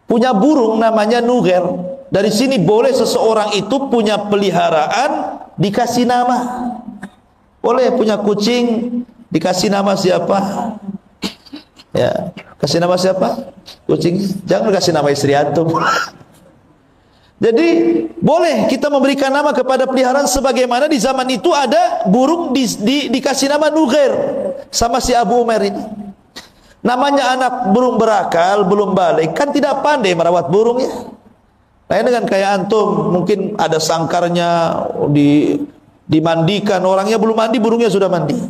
Punya burung namanya Nughair. Dari sini boleh seseorang itu punya peliharaan dikasih nama. Boleh punya kucing dikasih nama siapa? Ya, kasih nama siapa? Kucing. Jangan kasih nama istri antum. Jadi boleh kita memberikan nama kepada peliharaan, sebagaimana di zaman itu ada burung dikasih nama Nughair sama si Abu Umair ini. Namanya anak burung berakal, belum balik, kan tidak pandai merawat burung ya. Nah, dengan kayak antum, mungkin ada sangkarnya, dimandikan, orangnya belum mandi, burungnya sudah mandi.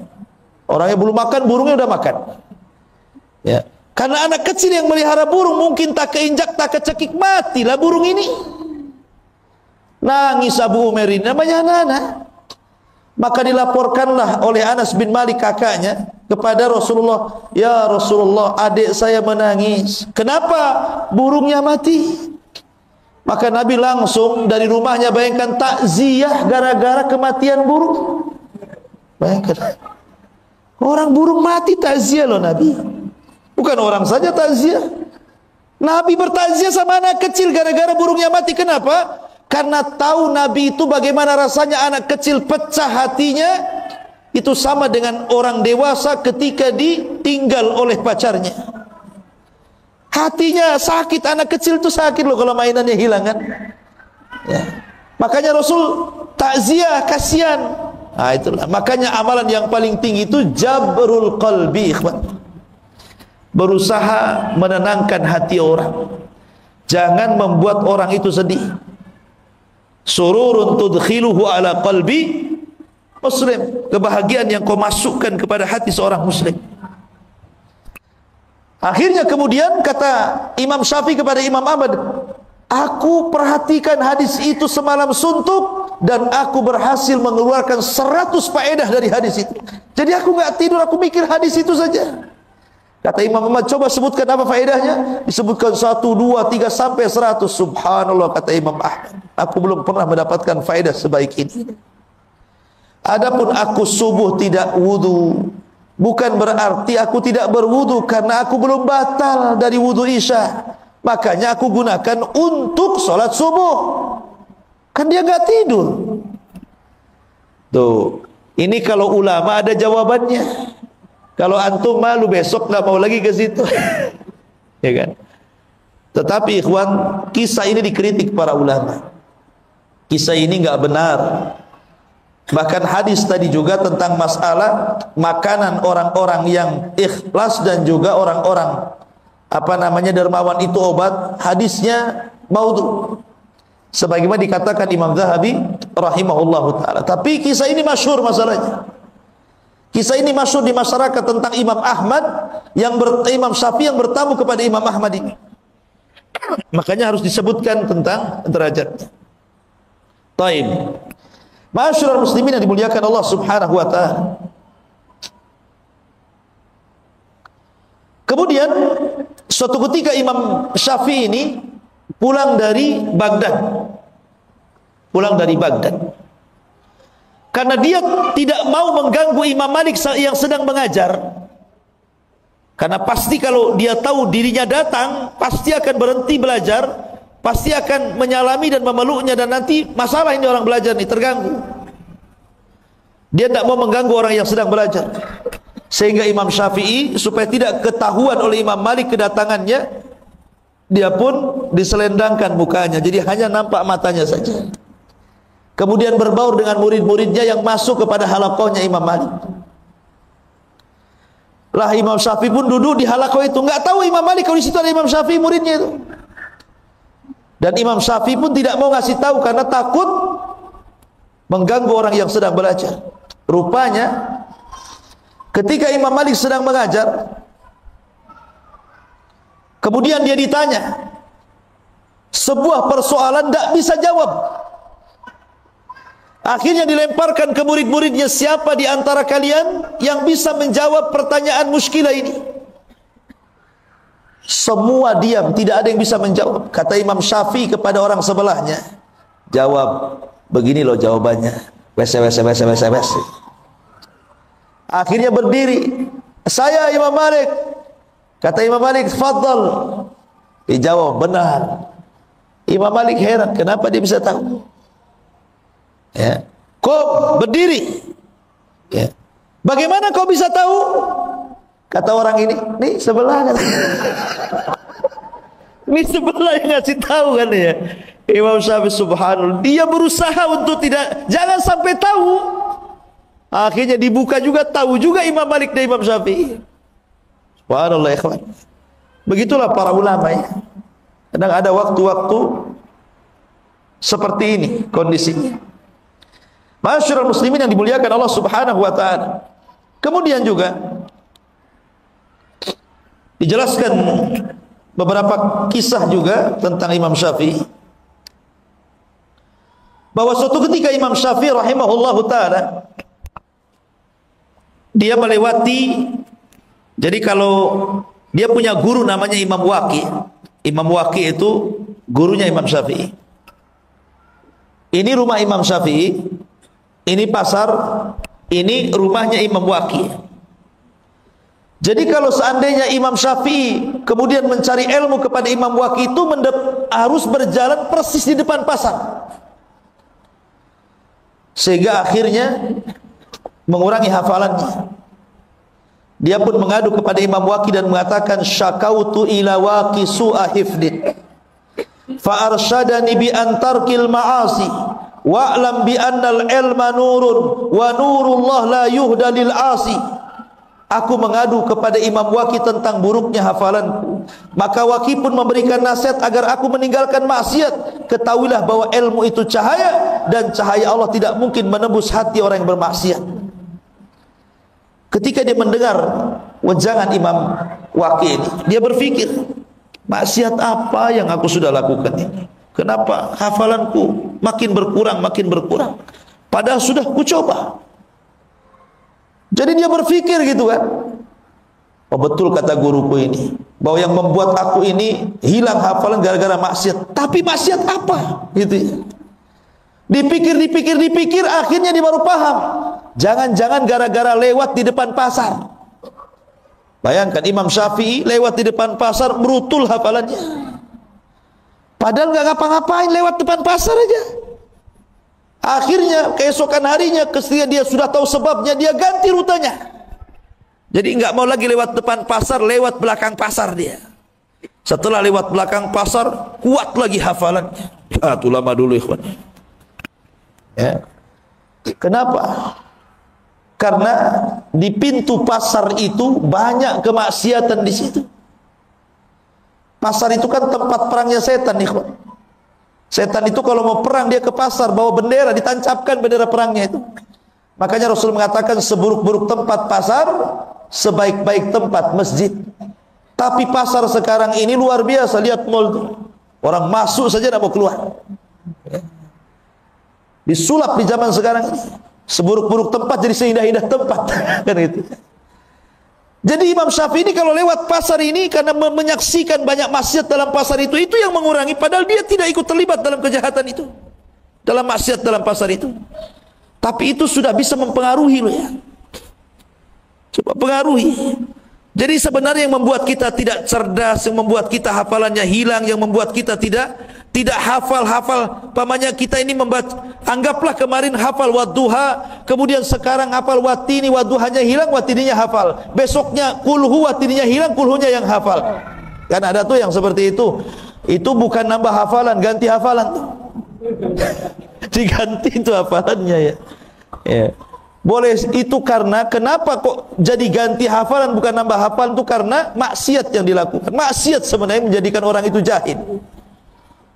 Orangnya belum makan, burungnya sudah makan. Ya, karena anak kecil yang melihara burung mungkin tak keinjak, tak kecekik, matilah burung ini. Nangis Abu Umair ini, namanya anak-anak. Maka dilaporkanlah oleh Anas bin Malik kakaknya kepada Rasulullah, ya Rasulullah, adik saya menangis. Kenapa? Burungnya mati. Maka Nabi langsung dari rumahnya, bayangkan, takziah gara-gara kematian burung. Bayangkan, orang burung mati takziah loh Nabi. Bukan orang saja takziah, Nabi bertakziah sama anak kecil gara-gara burungnya mati. Kenapa? Karena tahu Nabi itu bagaimana rasanya anak kecil pecah hatinya. Itu sama dengan orang dewasa ketika ditinggal oleh pacarnya. Hatinya sakit, anak kecil itu sakit loh kalau mainannya hilang kan. Ya. Makanya Rasul takziah, kasihan. Nah, itulah. Makanya amalan yang paling tinggi itu jabrul qalbi, ikhwan. Berusaha menenangkan hati orang. Jangan membuat orang itu sedih. Sururun tudkhiluhu ala qalbi muslim. Kebahagiaan yang kau masukkan kepada hati seorang muslim. Akhirnya kemudian kata Imam Syafi'i kepada Imam Ahmad, aku perhatikan hadis itu semalam suntuk dan aku berhasil mengeluarkan 100 faedah dari hadis itu. Jadi aku nggak tidur, aku mikir hadis itu saja. Kata Imam Ahmad, coba sebutkan apa faedahnya? Disebutkan 1, 2, 3 sampai 100. Subhanallah, kata Imam Ahmad, aku belum pernah mendapatkan faedah sebaik ini. Adapun aku subuh tidak wudu, bukan berarti aku tidak berwudu, karena aku belum batal dari wudu isya. Makanya aku gunakan untuk sholat subuh. Kan dia nggak tidur. Tuh, ini kalau ulama ada jawabannya. Kalau antum malu besok nggak mau lagi ke situ, ya kan? Tetapi ikhwan, kisah ini dikritik para ulama. Kisah ini nggak benar. Bahkan hadis tadi juga tentang masalah makanan orang-orang yang ikhlas dan juga orang-orang dermawan itu obat, hadisnya maudhu. Sebagaimana dikatakan Imam Zahabi rahimahullahu taala. Tapi kisah ini masyhur masalahnya. Kisah ini masyhur di masyarakat tentang Imam Ahmad Imam Syafi'i yang bertamu kepada Imam Ahmad ini. Makanya harus disebutkan tentang derajatnya. Taib. Ma'asyiral muslimin yang dimuliakan Allah Subhanahu wa taala. Kemudian suatu ketika Imam Syafi'i ini pulang dari Baghdad. Karena dia tidak mau mengganggu Imam Malik yang sedang mengajar. Karena pasti kalau dia tahu dirinya datang, pasti akan berhenti belajar, pasti akan menyalami dan memeluknya, dan nanti masalah ini orang belajar ini terganggu. Dia tidak mau mengganggu orang yang sedang belajar. Sehingga Imam Syafi'i supaya tidak ketahuan oleh Imam Malik kedatangannya, dia pun diselendangkan mukanya, jadi hanya nampak matanya saja. Kemudian berbaur dengan murid-muridnya yang masuk kepada halaqahnya Imam Malik. Lah Imam Syafi'i pun duduk di halaqah itu, nggak tahu Imam Malik kalau di situ ada Imam Syafi'i muridnya itu. Dan Imam Syafi'i pun tidak mau ngasih tahu karena takut mengganggu orang yang sedang belajar. Rupanya ketika Imam Malik sedang mengajar, kemudian dia ditanya sebuah persoalan, tidak bisa jawab. Akhirnya dilemparkan ke murid-muridnya, siapa di antara kalian yang bisa menjawab pertanyaan muskilah ini? Semua diam, tidak ada yang bisa menjawab. Kata Imam Syafi'i kepada orang sebelahnya, jawab, begini loh jawabannya. Wes. Akhirnya berdiri, saya Imam Malik. Kata Imam Malik, fadhal. Dijawab, benar. Imam Malik heran, kenapa dia bisa tahu? Ya, kau berdiri. Ya. Bagaimana kau bisa tahu? Kata orang ini, nih sebelah kan. Ini sebelah yang ngasih tahu kan ya. Imam Syafi'i subhanallah, dia berusaha untuk jangan sampai tahu. Akhirnya dibuka juga, tahu juga Imam Malik dan Imam Syafi'i. Subhanallah ikhwan. Begitulah para ulama ya. Kadang ada waktu-waktu seperti ini kondisinya. Ma'asyiral muslimin yang dimuliakan Allah Subhanahu wa taala. Kemudian juga dijelaskan beberapa kisah juga tentang Imam Syafi'i. Bahwa suatu ketika Imam Syafi'i rahimahullahu taala dia melewati, jadi kalau dia punya guru namanya Imam Waqi. Imam Waqi itu gurunya Imam Syafi'i. Ini rumah Imam Syafi'i. Ini pasar, ini rumahnya Imam Waqi. Jadi kalau seandainya Imam Syafi'i kemudian mencari ilmu kepada Imam Waqi itu harus berjalan persis di depan pasar. Sehingga akhirnya mengurangi hafalannya. Dia pun mengadu kepada Imam Waqi dan mengatakan, syakautu ila Waqi su'a hifdin fa arsyadani bi antarkil ma'asi wa'lam bi annal ilma nurun wa nurullah la yuhda lil asi. Aku mengadu kepada Imam Waqi tentang buruknya hafalanku, maka Waqi pun memberikan nasihat agar aku meninggalkan maksiat. Ketahuilah bahwa ilmu itu cahaya, dan cahaya Allah tidak mungkin menembus hati orang yang bermaksiat. Ketika dia mendengar wejangan Imam Waqi ini, dia berpikir, maksiat apa yang aku sudah lakukan ini? Kenapa hafalanku makin berkurang, makin berkurang? Padahal sudah kucoba. Jadi dia berpikir gitu kan. Oh betul kata guruku ini, bahwa yang membuat aku ini hilang hafalan gara-gara maksiat. Tapi maksiat apa? Gitu ya. Dipikir, akhirnya dia baru paham. Jangan-jangan gara-gara lewat di depan pasar. Bayangkan Imam Syafi'i lewat di depan pasar, merutul hafalannya. Padahal nggak ngapa-ngapain, lewat depan pasar aja. Akhirnya keesokan harinya, ketika dia sudah tahu sebabnya, dia ganti rutenya. Jadi nggak mau lagi lewat depan pasar, lewat belakang pasar dia. Setelah lewat belakang pasar, kuat lagi hafalannya. Ya, itu lama dulu ikhwan. Ya. Kenapa? Karena di pintu pasar itu banyak kemaksiatan di situ. Pasar itu kan tempat perangnya setan, ikhwan. Setan itu kalau mau perang dia ke pasar, bawa bendera, ditancapkan bendera perangnya itu. Makanya Rasul mengatakan seburuk-buruk tempat pasar, sebaik-baik tempat masjid. Tapi pasar sekarang ini luar biasa, lihat mall itu. Orang masuk saja tidak mau keluar. Disulap di zaman sekarang ini. Seburuk-buruk tempat jadi seindah-indah tempat. Kan itu. Jadi Imam Syafi'i ini kalau lewat pasar ini, karena menyaksikan banyak maksiat dalam pasar itu yang mengurangi, padahal dia tidak ikut terlibat dalam kejahatan itu, dalam maksiat dalam pasar itu. Tapi itu sudah bisa mempengaruhi loh ya. Coba pengaruhi. Jadi sebenarnya yang membuat kita tidak cerdas, yang membuat kita hafalannya hilang, yang membuat kita tidak hafal, pamannya kita ini membaca, anggaplah kemarin hafal wadduha, kemudian sekarang hafal watini, wadduhanya hilang, watininya hafal. Besoknya kulhu, watininya hilang, kulhunya yang hafal. Kan ada tuh yang seperti itu. Itu bukan nambah hafalan, ganti hafalan tuh. Diganti itu hafalannya ya. Ya. Boleh itu karena kenapa kok jadi ganti hafalan bukan nambah hafalan, itu karena maksiat yang dilakukan. Maksiat sebenarnya menjadikan orang itu jahil.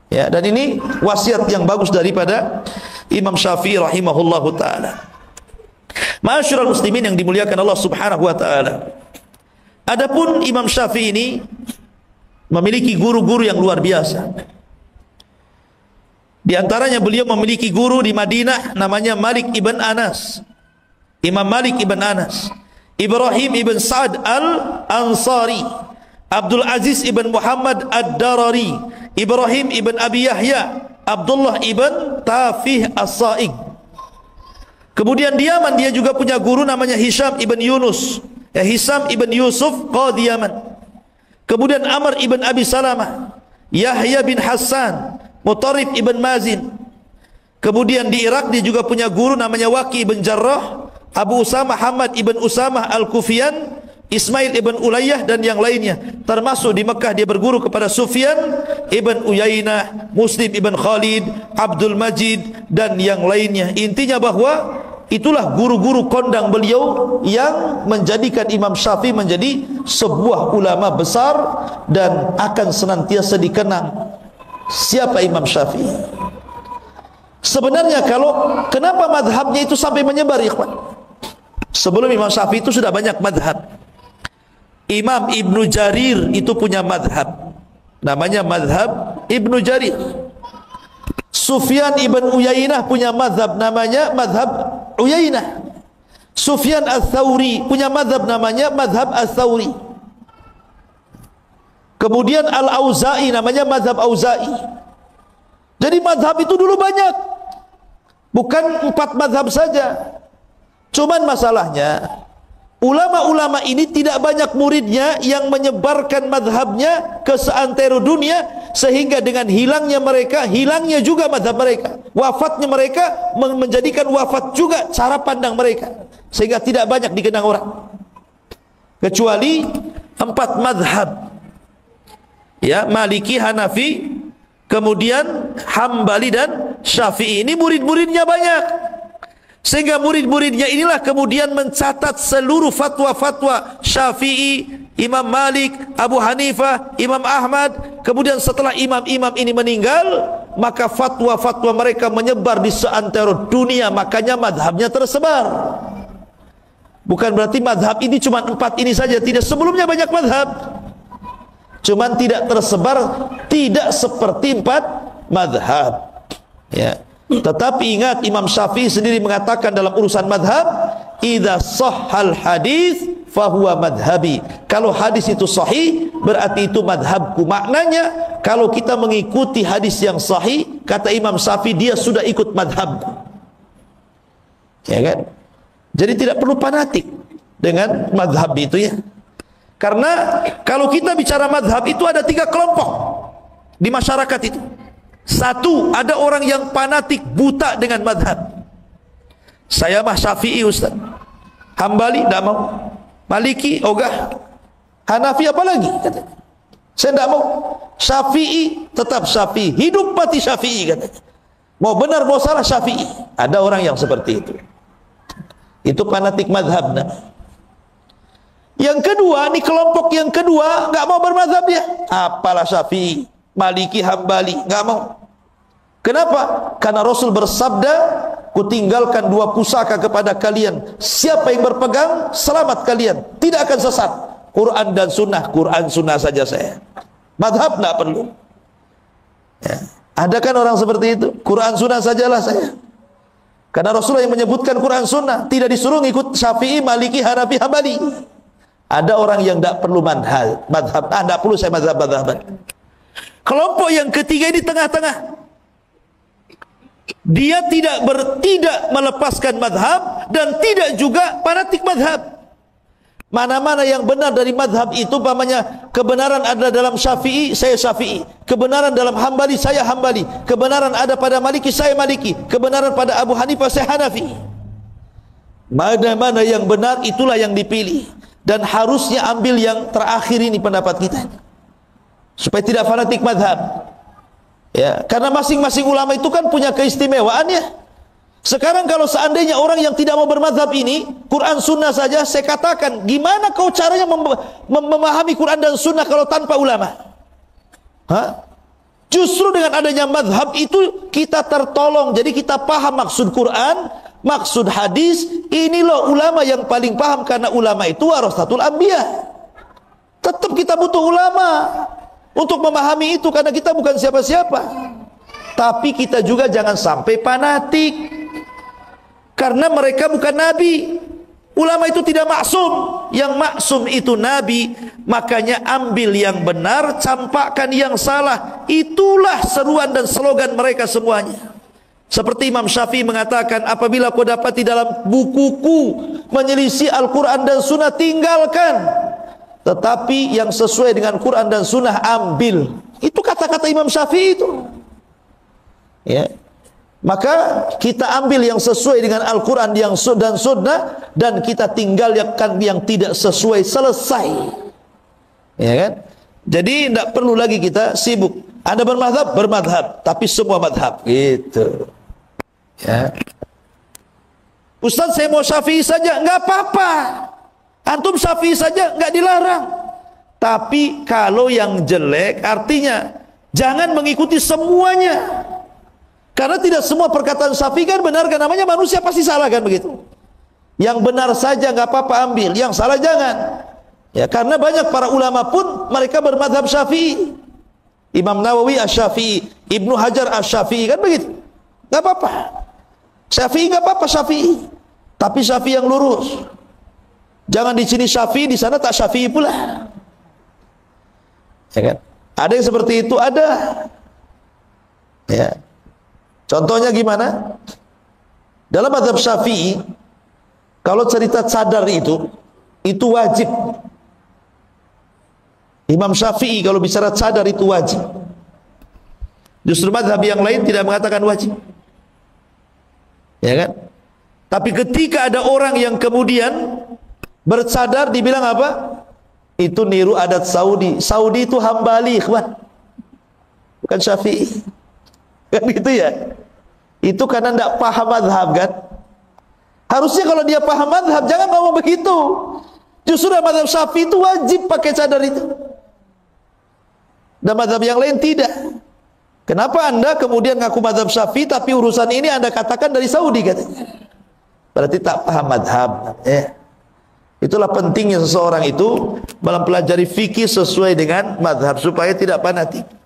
Ya, dan ini wasiat yang bagus daripada Imam Syafi'i rahimahullahu taala. Ma'asyiral muslimin yang dimuliakan Allah Subhanahu wa taala. Adapun Imam Syafi'i ini memiliki guru-guru yang luar biasa. Di antaranya beliau memiliki guru di Madinah namanya Malik ibn Anas. Imam Malik ibn Anas, Ibrahim ibn Sa'ad al-Ansari, Abdul Aziz ibn Muhammad ad-Darari, Ibrahim ibn Abi Yahya, Abdullah ibn Tafih as-Sa'ig. Kemudian di Yaman dia juga punya guru namanya Hisham ibn Yunus, ya Hisham ibn Yusuf qadhi Yaman. Kemudian Amr ibn Abi Salamah, Yahya bin Hassan, Mutarrif ibn Mazin. Kemudian di Irak dia juga punya guru namanya Waqi ibn Jarrah, Abu Usamah Hamad ibn Usamah Al-Kufiyan, Ismail ibn Ulayyah dan yang lainnya. Termasuk di Mekah dia berguru kepada Sufyan ibn Uyainah, Muslim ibn Khalid, Abdul Majid dan yang lainnya. Intinya bahwa itulah guru-guru kondang beliau yang menjadikan Imam Syafi'i menjadi sebuah ulama besar dan akan senantiasa dikenang. Siapa Imam Syafi'i? Sebenarnya kalau kenapa madhabnya itu sampai menyebar, ikhwan? Sebelum Imam Syafi'i itu sudah banyak madhab. Imam Ibnu Jarir itu punya madhab, namanya madhab Ibnu Jarir. Sufyan ibn Uyainah punya madhab, namanya madhab Uyainah. Sufyan al-Thawri punya madhab, namanya madhab al-Thawri. Kemudian Al-Auza'i namanya madhab Auza'i. Jadi madhab itu dulu banyak, bukan 4 madhab saja. Cuman masalahnya ulama-ulama ini tidak banyak muridnya yang menyebarkan madhabnya ke seantero dunia, sehingga dengan hilangnya mereka, hilangnya juga madhab mereka. Wafatnya mereka menjadikan wafat juga cara pandang mereka, sehingga tidak banyak dikenang orang. kecuali 4 madhab. Ya, Maliki, Hanafi, kemudian Hambali dan Syafi'i. Ini murid-muridnya banyak, sehingga murid-muridnya inilah kemudian mencatat seluruh fatwa-fatwa Syafi'i, Imam Malik, Abu Hanifah, Imam Ahmad. Kemudian setelah imam-imam ini meninggal, maka fatwa-fatwa mereka menyebar di seantero dunia. Makanya madhabnya tersebar. Bukan berarti madhab ini cuma 4 ini saja, tidak, sebelumnya banyak madhab, cuman tidak tersebar, tidak seperti 4 madhab. Ya. Tetapi ingat, Imam Syafi'i sendiri mengatakan dalam urusan madhab, idza sahhal hadis fahuwa madhabi. Kalau hadis itu sahih, berarti itu madhabku. Maknanya kalau kita mengikuti hadis yang sahih, kata Imam Syafi'i, dia sudah ikut madhab. Ya kan? Jadi tidak perlu fanatik dengan madhab itu, ya. Karena kalau kita bicara madhab itu ada 3 kelompok di masyarakat itu. Satu, ada orang yang fanatik buta dengan madhab. Saya mah Syafi'i Ustaz, Hambali tidak mau, Maliki ogah, Hanafi apalagi katanya, saya tidak mau, Syafi'i tetap Syafi'i, hidup mati Syafi'i katanya, mau benar mau salah Syafi'i. Ada orang yang seperti itu fanatik madhab. Yang kedua, ini kelompok yang kedua, nggak mau bermadhab dia. Apalah Syafi'i, Maliki, Hambali, nggak mau. Kenapa? Karena Rasul bersabda, kutinggalkan 2 pusaka kepada kalian, siapa yang berpegang, selamat kalian, tidak akan sesat. Quran dan Sunnah, Quran Sunnah saja saya. Madhab nggak perlu. Ya. Ada kan orang seperti itu? Quran Sunnah sajalah saya. Karena Rasulullah yang menyebutkan Quran Sunnah, tidak disuruh ikut Syafi'i, Maliki, Hanafi, Hambali. Ada orang yang tidak perlu madhab, tidak perlu saya madhab. Kelompok yang ketiga ini tengah-tengah. Dia tidak melepaskan madhab dan tidak juga fanatik madhab. Mana-mana yang benar dari madhab itu, umpamanya kebenaran ada dalam Syafi'i, saya Syafi'i. Kebenaran dalam Hambali, saya Hambali. Kebenaran ada pada Maliki, saya Maliki. Kebenaran pada Abu Hanifah, saya Hanafi. Mana-mana yang benar, itulah yang dipilih. Dan harusnya ambil yang terakhir ini pendapat kita, supaya tidak fanatik madhab. Ya, karena masing-masing ulama itu kan punya keistimewaannya. Sekarang kalau seandainya orang yang tidak mau bermadhab ini, Quran Sunnah saja, saya katakan, gimana kau caranya memahami Quran dan Sunnah kalau tanpa ulama? Justru dengan adanya madhab itu kita tertolong. Jadi kita paham maksud Quran, maksud hadis. Ini loh ulama yang paling paham, karena ulama itu warasatul anbiya. Tetap kita butuh ulama untuk memahami itu, karena kita bukan siapa-siapa. Tapi kita juga jangan sampai fanatik, karena mereka bukan nabi. Ulama itu tidak maksum, yang maksum itu nabi. Makanya ambil yang benar, campakkan yang salah. Itulah seruan dan slogan mereka semuanya. Seperti Imam Syafi'i mengatakan, apabila kau dapati dalam bukuku menyelisih Al-Quran dan Sunnah, tinggalkan. Tetapi yang sesuai dengan Quran dan Sunnah ambil. Itu kata-kata Imam Syafi'i itu. Ya. Maka kita ambil yang sesuai dengan Al-Quran dan Sunnah, dan kita tinggalkan yang tidak sesuai, selesai. Ya kan? Jadi tidak perlu lagi kita sibuk. Anda bermadhab, bermadhab, tapi semua madhab gitu. Ya. Ustaz, saya mau Syafi'i saja, nggak apa-apa. Antum Syafi'i saja, nggak dilarang. Tapi kalau yang jelek, artinya jangan mengikuti semuanya. Karena tidak semua perkataan Syafi'i kan benar, kan namanya manusia pasti salah kan begitu. Yang benar saja nggak apa-apa ambil, yang salah jangan. Ya, karena banyak para ulama pun mereka bermadhab Syafi'i. Imam Nawawi Asy-Syafi'i, Ibnu Hajar Asy-Syafi'i, kan begitu. Nggak apa-apa. Syafi'i nggak apa-apa Syafi'i. Tapi Syafi'i yang lurus. Jangan di sini Syafi'i, di sana tak Syafi'i pula. Ya kan? Ada yang seperti itu, ada. Ya. Contohnya gimana? Dalam mazhab Syafi'i, kalau cerita cadar itu wajib. Imam Syafi'i kalau bicara cadar itu wajib. Justru mazhab yang lain tidak mengatakan wajib. Ya kan? Tapi ketika ada orang yang kemudian Bercadar dibilang apa? Itu niru adat Saudi. Saudi itu Hambali, ikhwan. Bukan Syafi'i. Kan gitu ya. Itu karena tidak paham mazhab kan. Harusnya kalau dia paham mazhab jangan ngomong begitu. Justru mazhab Syafi'i itu wajib pakai cadar itu. Dan mazhab yang lain tidak. Kenapa Anda kemudian ngaku mazhab Syafi'i tapi urusan ini Anda katakan dari Saudi katanya? Berarti tak paham mazhab. Itulah pentingnya seseorang itu mempelajari fikih sesuai dengan mazhab supaya tidak fanatik.